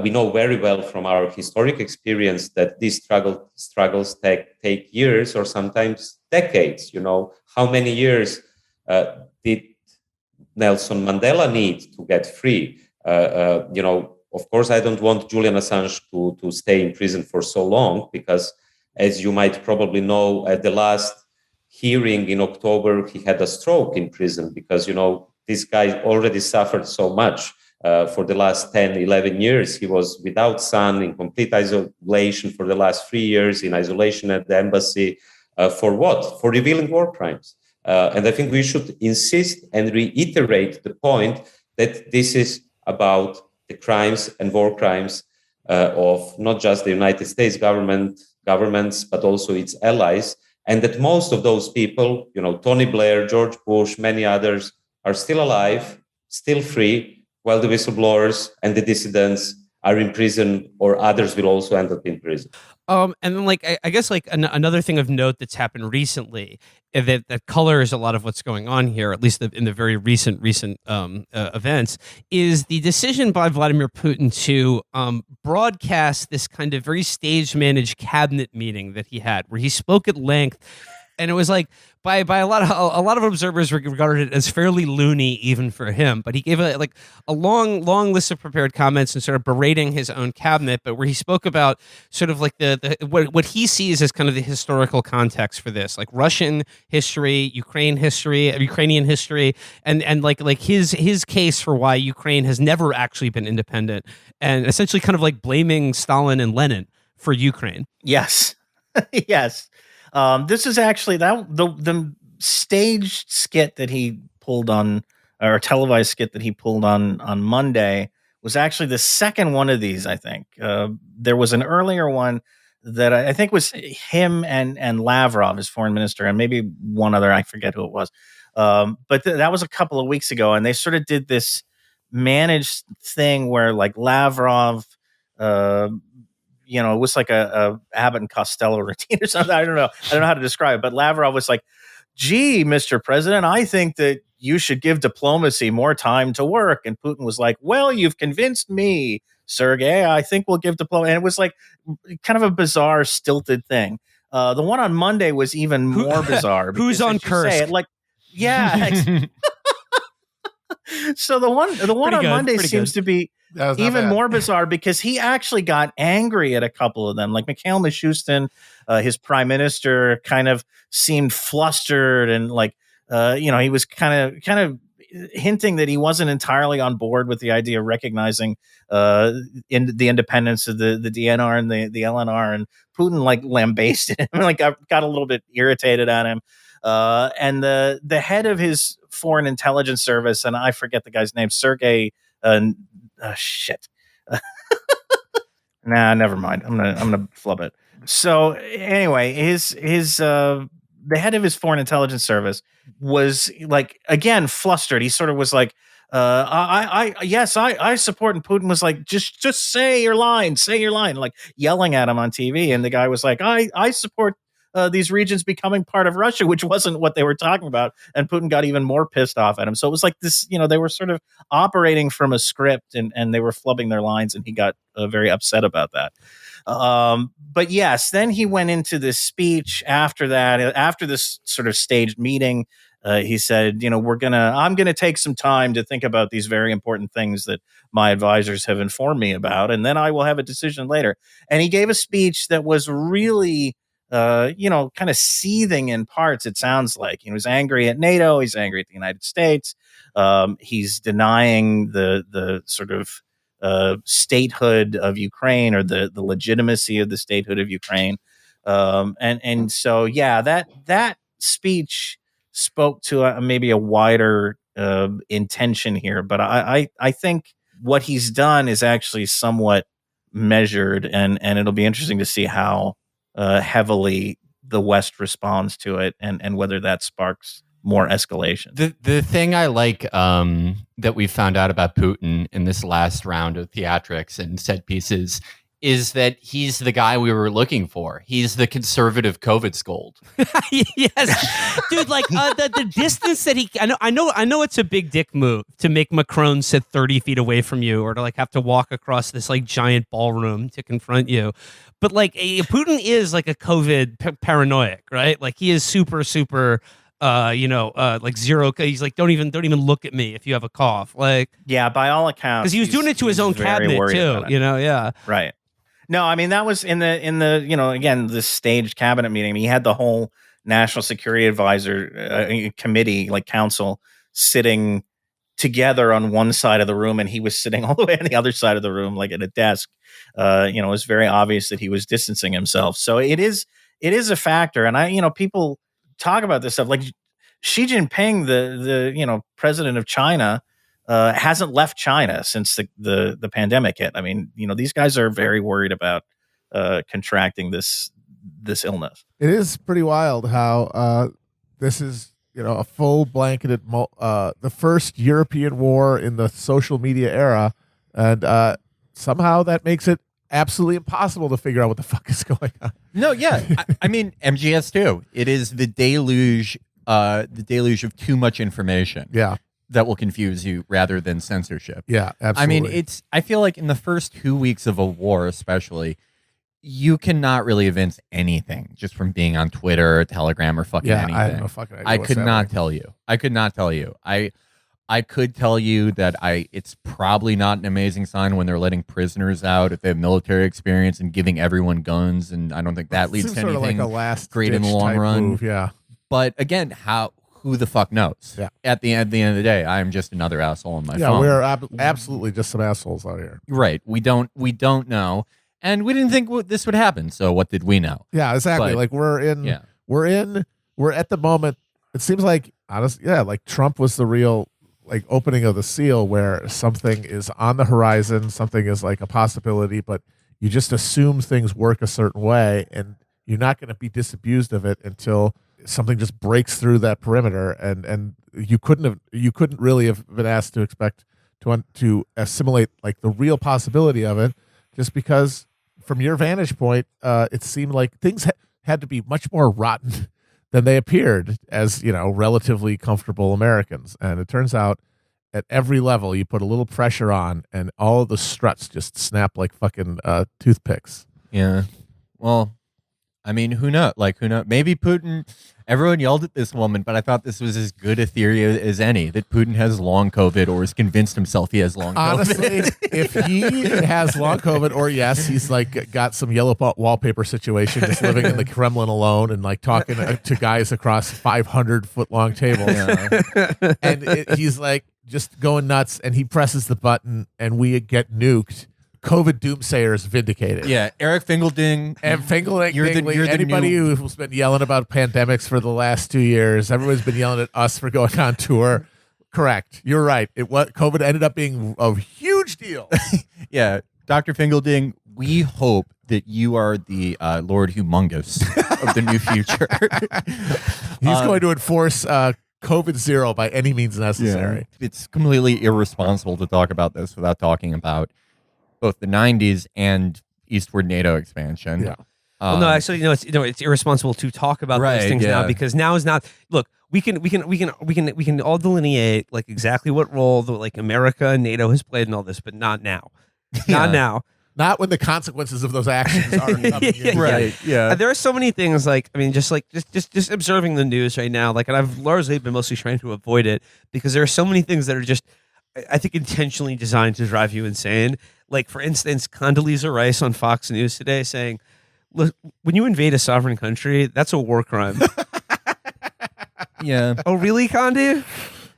[SPEAKER 9] We know very well from our historic experience that these struggles take years or sometimes decades. How many years did Nelson Mandela need to get free? Of course, I don't want Julian Assange to stay in prison for so long, because, as you might probably know, at the last hearing in October, he had a stroke in prison because, this guy already suffered so much. For the last 10, 11 years, he was without son, in complete isolation for the last 3 years, in isolation at the embassy. For what? For revealing war crimes. And I think we should insist and reiterate the point that this is about the crimes and war crimes of not just the United States governments, but also its allies. And that most of those people, Tony Blair, George Bush, many others, are still alive, still free, while the whistleblowers and the dissidents are in prison, or others will also end up in prison.
[SPEAKER 3] And then, I guess, another thing of note that's happened recently that colors a lot of what's going on here, at least in the very recent events, is the decision by Vladimir Putin to broadcast this kind of very stage-managed cabinet meeting that he had, where he spoke at length. And it was by a lot of observers regarded it as fairly loony even for him. But he gave a long list of prepared comments and sort of berating his own cabinet, but where he spoke about sort of what he sees as kind of the historical context for this, like Russian history, Ukrainian history, and his case for why Ukraine has never actually been independent, and essentially kind of blaming Stalin and Lenin for Ukraine.
[SPEAKER 10] Yes. Yes. This is actually the staged skit that he pulled on, or televised skit that he pulled on Monday, was actually the second one of these, I think. There was an earlier one that I think was him and Lavrov, his foreign minister, and maybe one other, I forget who it was. But that was a couple of weeks ago, and they sort of did this managed thing where Lavrov, it was like a Abbott and Costello routine or something. I don't know how to describe it, but Lavrov was like, gee, Mr. President, I think that you should give diplomacy more time to work. And Putin was like, well, you've convinced me, Sergei. I think we'll give diplomacy. And it was kind of a bizarre, stilted thing. The one on Monday was even more bizarre.
[SPEAKER 3] Who's on Kursk?
[SPEAKER 10] Yeah. So the one on Monday seems to be even more bizarre, because he actually got angry at a couple of them. Like Mikhail Mishustin, his prime minister, kind of seemed flustered, and he was kind of hinting that he wasn't entirely on board with the idea of recognizing in the independence of the DNR and the LNR. And Putin lambasted him, and got a little bit irritated at him. And the head of his foreign intelligence service, and I forget the guy's name, Sergei. Shit. Nah, never mind. I'm gonna flub it. So anyway, his the head of his foreign intelligence service was again flustered. He sort of was like, I support. And Putin was like, just say your line, yelling at him on TV. And the guy was like, I support these regions becoming part of Russia, which wasn't what they were talking about. And Putin got even more pissed off at him. So it was like this, they were sort of operating from a script, and they were flubbing their lines, and he got very upset about that. But yes, then he went into this speech after that, after this sort of staged meeting. He said, I'm going to take some time to think about these very important things that my advisors have informed me about, and then I will have a decision later. And he gave a speech that was really kind of seething in parts. It sounds like he was angry at NATO. He's angry at the United States. He's denying the sort of statehood of Ukraine, or the legitimacy of the statehood of Ukraine. And so, yeah, that speech spoke to maybe a wider intention here. But I think what he's done is actually somewhat measured, and it'll be interesting to see how heavily the West responds to it and whether that sparks more escalation.
[SPEAKER 7] The thing I like that we found out about Putin in this last round of theatrics and set pieces is that he's the guy we were looking for. He's the conservative COVID scold.
[SPEAKER 3] Yes, dude. Like the distance that he, I know, it's a big dick move to make Macron sit 30 feet away from you, or to like have to walk across this like giant ballroom to confront you. But like Putin is like a COVID paranoiac, right? Like he is super. Like zero. He's like, don't even look at me if you have a cough. Like,
[SPEAKER 10] yeah, by all accounts,
[SPEAKER 3] because he was doing it to his own cabinet too. Yeah,
[SPEAKER 10] right. No, I mean that was in the again, this staged cabinet meeting. He had the whole National Security Advisor committee, like council, sitting together on one side of the room, and he was sitting all the way on the other side of the room, like at a desk. It was very obvious that he was distancing himself. So it is a factor, and people talk about this stuff. Like Xi Jinping, the president of China, hasn't left China since the pandemic hit. I mean, these guys are very worried about contracting this illness.
[SPEAKER 2] It is pretty wild how this is a full blanketed the first European war in the social media era, and somehow that makes it absolutely impossible to figure out what the fuck is going on.
[SPEAKER 1] No, yeah. I mean, MGS2. It is the deluge of too much information.
[SPEAKER 2] Yeah.
[SPEAKER 1] That will confuse you rather than censorship.
[SPEAKER 2] Yeah, absolutely.
[SPEAKER 1] I mean, I feel like in the first 2 weeks of a war, especially, you cannot really evince anything just from being on Twitter or Telegram or fucking anything.
[SPEAKER 2] I have no fucking idea.
[SPEAKER 1] I could not tell you. I could not tell you. I could tell you that it's probably not an amazing sign when they're letting prisoners out if they have military experience and giving everyone guns, and I don't think that leads to anything
[SPEAKER 2] sort of like a last
[SPEAKER 1] great in the long run.
[SPEAKER 2] Move, yeah.
[SPEAKER 1] But again, who the fuck knows?
[SPEAKER 2] Yeah.
[SPEAKER 1] At the end of the day, I'm just another asshole on my phone.
[SPEAKER 2] Yeah, we're absolutely just some assholes out here.
[SPEAKER 1] Right. We don't know, and we didn't think this would happen. So what did we know?
[SPEAKER 2] Yeah, exactly.
[SPEAKER 1] But,
[SPEAKER 2] like we're at the moment. It seems like honestly, like Trump was the real like opening of the seal, where something is on the horizon, something is like a possibility, but you just assume things work a certain way, and you're not going to be disabused of it until something just breaks through that perimeter, and you couldn't really have been asked to expect to assimilate like the real possibility of it, just because from your vantage point, it seemed like things had to be much more rotten than they appeared as relatively comfortable Americans, and it turns out at every level you put a little pressure on, and all of the struts just snap like fucking toothpicks.
[SPEAKER 1] Yeah. Well, I mean, who knows? Maybe Putin. Everyone yelled at this woman, but I thought this was as good a theory as any, that Putin has long COVID or has convinced himself he has long COVID.
[SPEAKER 2] Honestly, if he has long COVID, or yes, he's like got some yellow wallpaper situation, just living in the Kremlin alone and like talking to guys across 500-foot long tables, and he's like just going nuts, and he presses the button, and we get nuked. COVID doomsayers vindicated.
[SPEAKER 1] Yeah, Eric Fingelding.
[SPEAKER 2] And Fingelding, anybody who's been yelling about pandemics for the last 2 years, everyone's been yelling at us for going on tour. Correct. You're right. COVID ended up being a huge deal.
[SPEAKER 1] Yeah, Dr. Fingelding, we hope that you are the Lord Humongous of the new future.
[SPEAKER 2] He's going to enforce COVID zero by any means necessary.
[SPEAKER 1] Yeah. It's completely irresponsible to talk about this without talking about both the 90s and eastward NATO expansion.
[SPEAKER 2] Yeah.
[SPEAKER 3] Well, no, actually, it's irresponsible to talk about those things now, because now is not. Look, we can all delineate like exactly what role like America and NATO has played in all this, but not now. Not now.
[SPEAKER 2] Not when the consequences of those actions are coming in.
[SPEAKER 1] Right. Yeah.
[SPEAKER 3] There are so many things like, I mean, just observing the news right now, like, and I've largely been mostly trying to avoid it because there are so many things that are just, I think, intentionally designed to drive you insane. Like, for instance, Condoleezza Rice on Fox News today saying, look, when you invade a sovereign country, that's a war crime.
[SPEAKER 1] Yeah.
[SPEAKER 3] Oh, really, Condi?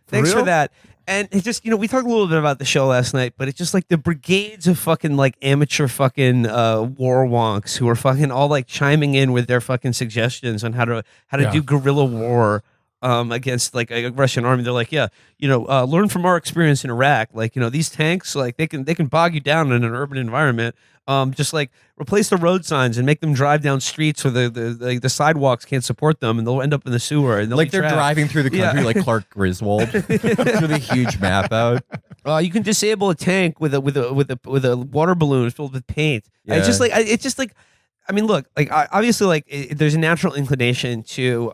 [SPEAKER 3] Thanks for that. And it just, we talked a little bit about the show last night, but it's just like the brigades of fucking like amateur fucking war wonks who are fucking all like chiming in with their fucking suggestions on how to do guerrilla war against like a Russian army. They're like, yeah, learn from our experience in Iraq. Like, these tanks, like they can bog you down in an urban environment. Just like replace the road signs and make them drive down streets where the sidewalks can't support them, and they'll end up in the sewer. And
[SPEAKER 1] like they're driving through the country like Clark Griswold with a huge map out.
[SPEAKER 3] You can disable a tank with a water balloon filled with paint.
[SPEAKER 1] Yeah.
[SPEAKER 3] It's just like, I mean, look, like obviously, like there's a natural inclination to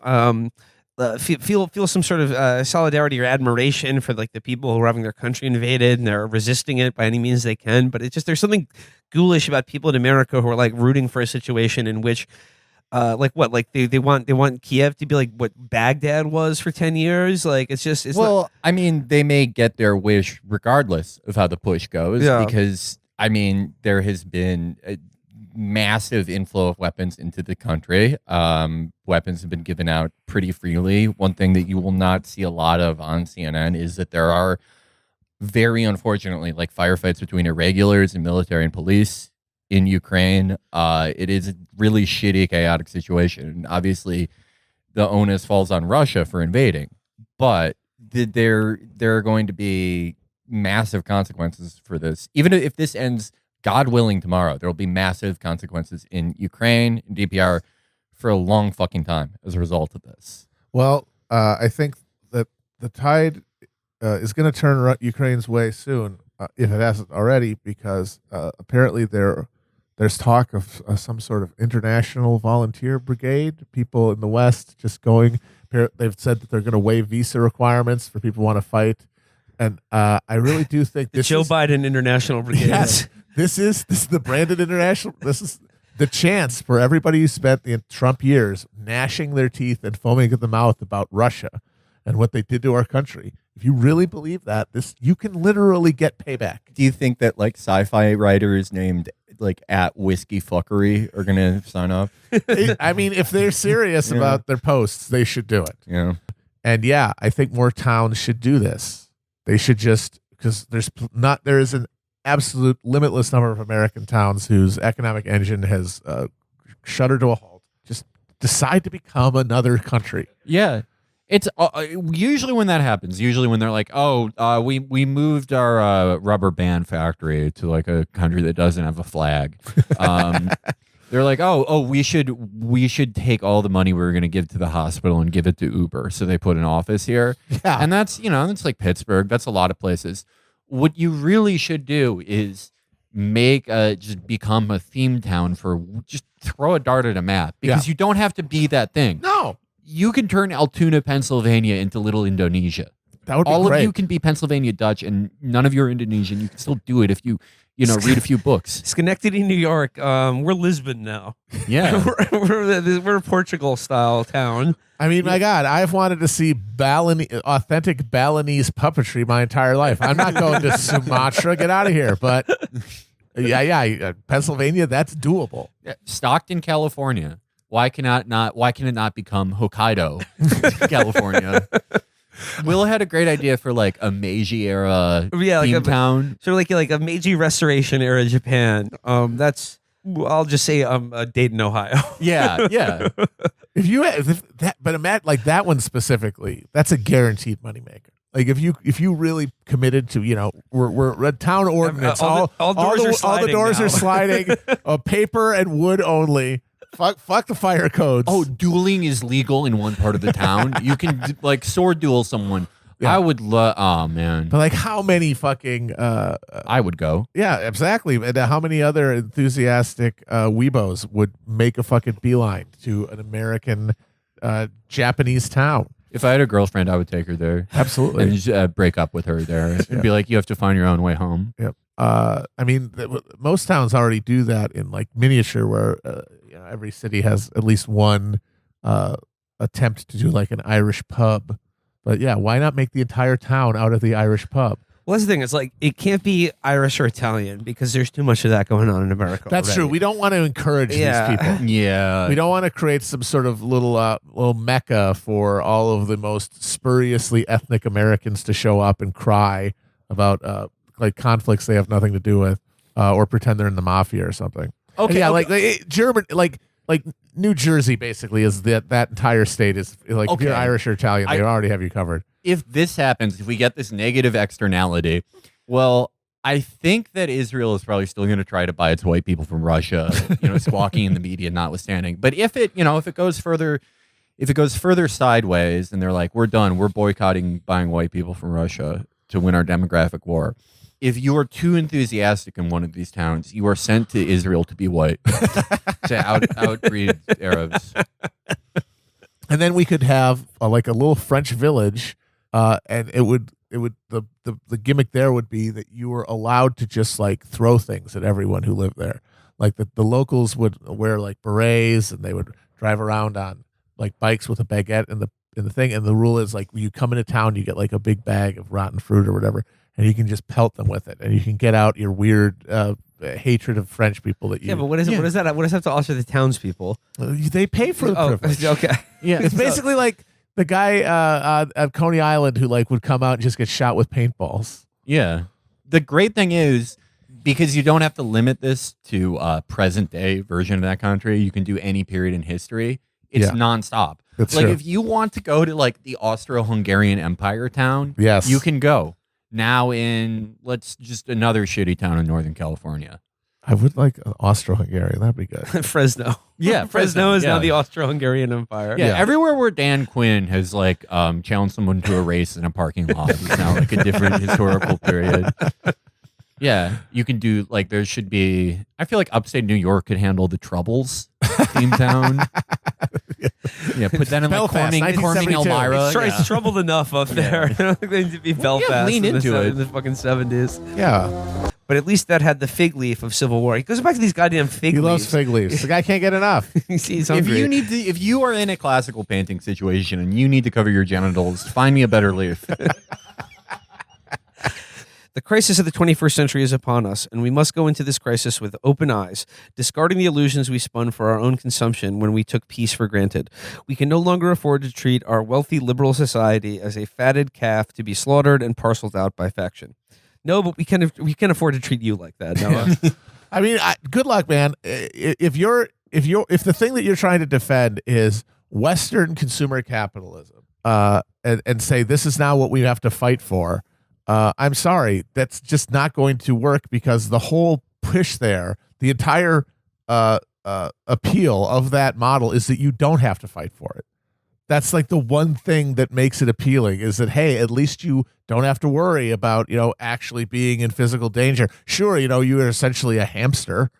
[SPEAKER 3] feel some sort of solidarity or admiration for like the people who are having their country invaded and they're resisting it by any means they can. But it's just there's something ghoulish about people in America who are like rooting for a situation in which, they want Kiev to be like what Baghdad was for 10 years. Like
[SPEAKER 1] I mean, they may get their wish regardless of how the push goes, because I mean there has been a massive inflow of weapons into the country. Weapons have been given out pretty freely. One thing that you will not see a lot of on CNN is that there are very unfortunately like firefights between irregulars and military and police in Ukraine. It is a really shitty, chaotic situation. And obviously the onus falls on Russia for invading, but there are going to be massive consequences for this. Even if this ends, God willing, tomorrow, there will be massive consequences in Ukraine, in DPR, for a long fucking time as a result of this.
[SPEAKER 2] Well, I think that the tide is going to turn Ukraine's way soon, if it hasn't already, because apparently there's talk of some sort of international volunteer brigade, people in the West just going. They've said that they're going to waive visa requirements for people who want to fight. And I really do think this
[SPEAKER 3] Joe Biden International Brigade.
[SPEAKER 2] Yes. This is the branded international. This is the chance for everybody who spent the Trump years gnashing their teeth and foaming at the mouth about Russia and what they did to our country. If you really believe that, you can literally get payback.
[SPEAKER 1] Do you think that like sci-fi writers named like at Whiskey Fuckery are going to sign up?
[SPEAKER 2] I mean, if they're serious about their posts, they should do it.
[SPEAKER 1] Yeah.
[SPEAKER 2] And yeah, I think more towns should do this. They should just, because there is an absolute limitless number of American towns whose economic engine has shuddered to a halt. Just decide to become another country.
[SPEAKER 1] Yeah. It's usually when that happens, usually when they're like, we moved our rubber band factory to like a country that doesn't have a flag. They're like, we should take all the money we were going to give to the hospital and give it to Uber. So they put an office here.
[SPEAKER 2] Yeah.
[SPEAKER 1] And that's like Pittsburgh. That's a lot of places. What you really should do is just become a theme town just throw a dart at a map, because you don't have to be that thing.
[SPEAKER 2] No.
[SPEAKER 1] You can turn Altoona, Pennsylvania into Little Indonesia.
[SPEAKER 2] That would be
[SPEAKER 1] all
[SPEAKER 2] great.
[SPEAKER 1] of you can be Pennsylvania Dutch, and none of you are Indonesian. You can still do it if you read a few books.
[SPEAKER 3] Schenectady, New York. We're Lisbon now.
[SPEAKER 1] Yeah.
[SPEAKER 3] we're a Portugal style town.
[SPEAKER 2] I mean, my God, I've wanted to see authentic Balinese puppetry my entire life. I'm not going to Sumatra. Get out of here. But Pennsylvania, that's doable.
[SPEAKER 1] Stockton, California. Why can it not become Hokkaido, California? Will had a great idea for like a Meiji era theme town.
[SPEAKER 3] Sort of like a Meiji Restoration era Japan. I'll just say Dayton, Ohio.
[SPEAKER 1] Yeah.
[SPEAKER 2] But imagine like that one specifically, that's a guaranteed moneymaker. Like if you really committed to, we're a town ordinance.
[SPEAKER 3] All the
[SPEAKER 2] doors are sliding. Paper and wood only. Fuck the fire codes.
[SPEAKER 1] Oh, dueling is legal in one part of the town. You can like sword duel someone. Yeah. I would love. Oh man!
[SPEAKER 2] But like, how many fucking?
[SPEAKER 1] I would go.
[SPEAKER 2] Yeah, exactly. And how many other enthusiastic weebos would make a fucking beeline to an American Japanese town?
[SPEAKER 1] If I had a girlfriend, I would take her there.
[SPEAKER 2] Absolutely,
[SPEAKER 1] and just, break up with her there and be like, "You have to find your own way home."
[SPEAKER 2] Yep. I mean, most towns already do that in like miniature, where every city has at least one attempt to do like an Irish pub. But yeah, why not make the entire town out of the Irish pub?
[SPEAKER 3] Well, that's the thing. It's like it can't be Irish or Italian because there's too much of that going on in America.
[SPEAKER 2] That's
[SPEAKER 3] already.
[SPEAKER 2] true. We don't want to encourage these people.
[SPEAKER 1] Yeah.
[SPEAKER 2] We don't want to create some sort of little mecca for all of the most spuriously ethnic Americans to show up and cry about like conflicts they have nothing to do with, or pretend they're in the mafia or something.
[SPEAKER 1] Okay.
[SPEAKER 2] And yeah, like German, like like New Jersey basically is that entire state is like if you're
[SPEAKER 1] Okay.
[SPEAKER 2] Irish or Italian, they already have you covered.
[SPEAKER 1] If this happens, if we get this negative externality, well, I think that Israel is probably still going to try to buy its white people from Russia, squawking in the media notwithstanding. But if it goes further sideways and they're like, we're done, we're boycotting buying white people from Russia to win our demographic war. If you are too enthusiastic in one of these towns, you are sent to Israel to be white, to outbreed Arabs.
[SPEAKER 2] And then we could have like a little French village, and the gimmick there would be that you were allowed to just like throw things at everyone who lived there. Like the locals would wear like berets and they would drive around on like bikes with a baguette in the thing. And the rule is like when you come into town, you get like a big bag of rotten fruit or whatever, and you can just pelt them with it, and you can get out your weird hatred of French people that you.
[SPEAKER 3] Yeah, but what is it? What is that? What does that have to offer the townspeople?
[SPEAKER 2] They pay for the privilege.
[SPEAKER 3] Okay.
[SPEAKER 1] Yeah,
[SPEAKER 2] It's basically like the guy at Coney Island who like would come out and just get shot with paintballs.
[SPEAKER 1] Yeah. The great thing is, because you don't have to limit this to a present day version of that country, you can do any period in history. It's nonstop.
[SPEAKER 2] That's
[SPEAKER 1] like
[SPEAKER 2] true.
[SPEAKER 1] if you want to go to like the Austro-Hungarian Empire town,
[SPEAKER 2] Yes.
[SPEAKER 1] you can go. Now in another shitty town in Northern California.
[SPEAKER 2] I would like Austro-Hungarian. That'd be good.
[SPEAKER 3] Fresno.
[SPEAKER 1] Yeah,
[SPEAKER 3] Fresno is
[SPEAKER 1] yeah.
[SPEAKER 3] now the Austro-Hungarian Empire.
[SPEAKER 1] Yeah, everywhere where Dan Quinn has like challenged someone to a race in a parking lot is now like a different historical period. Yeah, you can do like there should be. I feel like upstate New York could handle the Troubles theme town. Yeah, put that in like
[SPEAKER 2] Belfast,
[SPEAKER 1] Corning
[SPEAKER 2] 1972.
[SPEAKER 1] Elmira.
[SPEAKER 3] It's troubled enough up there. I don't think they need to be Belfast
[SPEAKER 1] lean
[SPEAKER 3] in
[SPEAKER 1] into it.
[SPEAKER 3] in the fucking 70s.
[SPEAKER 2] Yeah.
[SPEAKER 3] But at least that had the fig leaf of Civil War. He goes back to these goddamn fig
[SPEAKER 2] He
[SPEAKER 3] leaves.
[SPEAKER 2] loves fig leaves. The guy can't get enough.
[SPEAKER 3] He's hungry.
[SPEAKER 1] If you are in a classical painting situation and you need to cover your genitals, find me a better leaf.
[SPEAKER 3] The crisis of the 21st century is upon us, and we must go into this crisis with open eyes, discarding the illusions we spun for our own consumption when we took peace for granted. We can no longer afford to treat our wealthy liberal society as a fatted calf to be slaughtered and parceled out by faction. No, but we can afford to treat you like that, Noah.
[SPEAKER 2] I mean, good luck, man. If the thing that you're trying to defend is Western consumer capitalism, and say this is now what we have to fight for, I'm sorry, that's just not going to work because the whole push there, the entire appeal of that model is that you don't have to fight for it. That's like the one thing that makes it appealing is that, hey, at least you don't have to worry about, actually being in physical danger. Sure, you are essentially a hamster.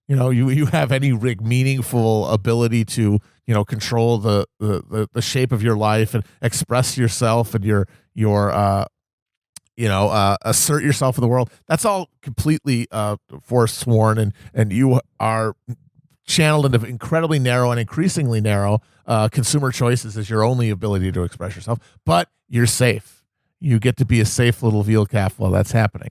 [SPEAKER 2] You have any meaningful ability to, control the shape of your life and express yourself and your assert yourself in the world. That's all completely forsworn, and you are channeled into incredibly narrow and increasingly narrow consumer choices as your only ability to express yourself. But you're safe. You get to be a safe little veal calf while that's happening.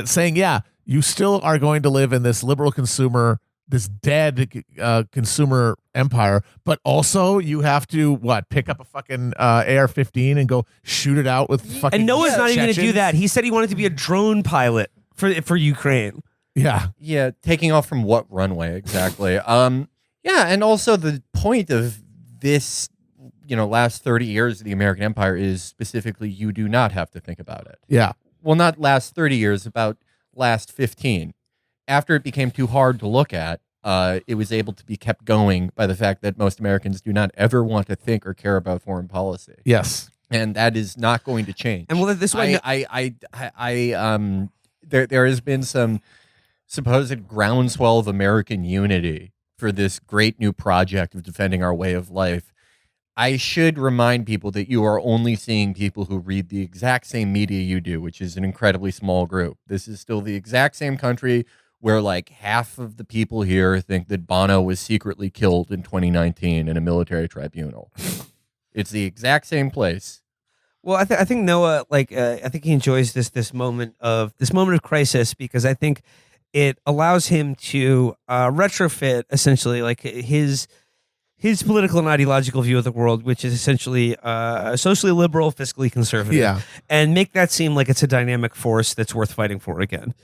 [SPEAKER 2] Saying, yeah, you still are going to live in this liberal consumer, this dead consumer empire, but also you have to pick up a fucking AR-15 and go shoot it out with fucking.
[SPEAKER 3] And Noah's not even going to do
[SPEAKER 2] Chechens?
[SPEAKER 3] that. He said he wanted to be a drone pilot for Ukraine.
[SPEAKER 2] Yeah,
[SPEAKER 1] Yeah, taking off from what runway exactly? Yeah, and also the point of this, last 30 years of the American Empire is specifically you do not have to think about it.
[SPEAKER 2] yeah.
[SPEAKER 1] Well, not last 30 years, about last 15. After it became too hard to look at, it was able to be kept going by the fact that most Americans do not ever want to think or care about foreign policy,
[SPEAKER 2] Yes.
[SPEAKER 1] and that is not going to change.
[SPEAKER 3] And well, this way,
[SPEAKER 1] there has been some supposed groundswell of American unity for this great new project of defending our way of life. I should remind people that you are only seeing people who read the exact same media you do, which is an incredibly small group. This is still the exact same country where like half of the people here think that Bono was secretly killed in 2019 in a military tribunal. It's the exact same place.
[SPEAKER 3] well, I think Noah, I think he enjoys this moment of crisis because I think it allows him to retrofit essentially like his political and ideological view of the world, which is essentially socially liberal, fiscally conservative,
[SPEAKER 2] Yeah.
[SPEAKER 3] and make that seem like it's a dynamic force that's worth fighting for again.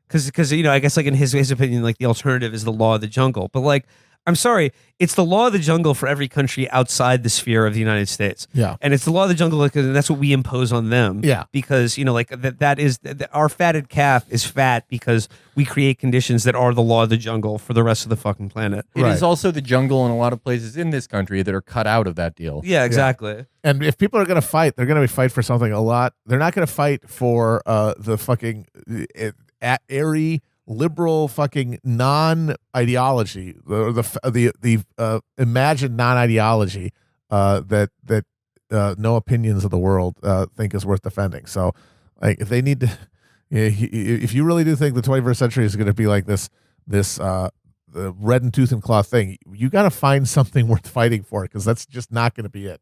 [SPEAKER 3] Because I guess like in his opinion, like the alternative is the law of the jungle. But like I'm sorry, it's the law of the jungle for every country outside the sphere of the United States.
[SPEAKER 2] Yeah.
[SPEAKER 3] And it's the law of the jungle, and that's what we impose on them.
[SPEAKER 2] Yeah.
[SPEAKER 3] Because, that is, our fatted calf is fat because we create conditions that are the law of the jungle for the rest of the fucking planet.
[SPEAKER 1] It is also the jungle in a lot of places in this country that are cut out of that deal.
[SPEAKER 3] Yeah, exactly.
[SPEAKER 2] And if people are going to fight, they're going to fight for something a lot. They're not going to fight for the fucking airy, liberal fucking non-ideology, the imagined non-ideology that no opinions of the world think is worth defending. So, like, if they need to, if you really do think the 21st century is going to be like this the red and tooth and claw thing, you got to find something worth fighting for, because that's just not going to be it.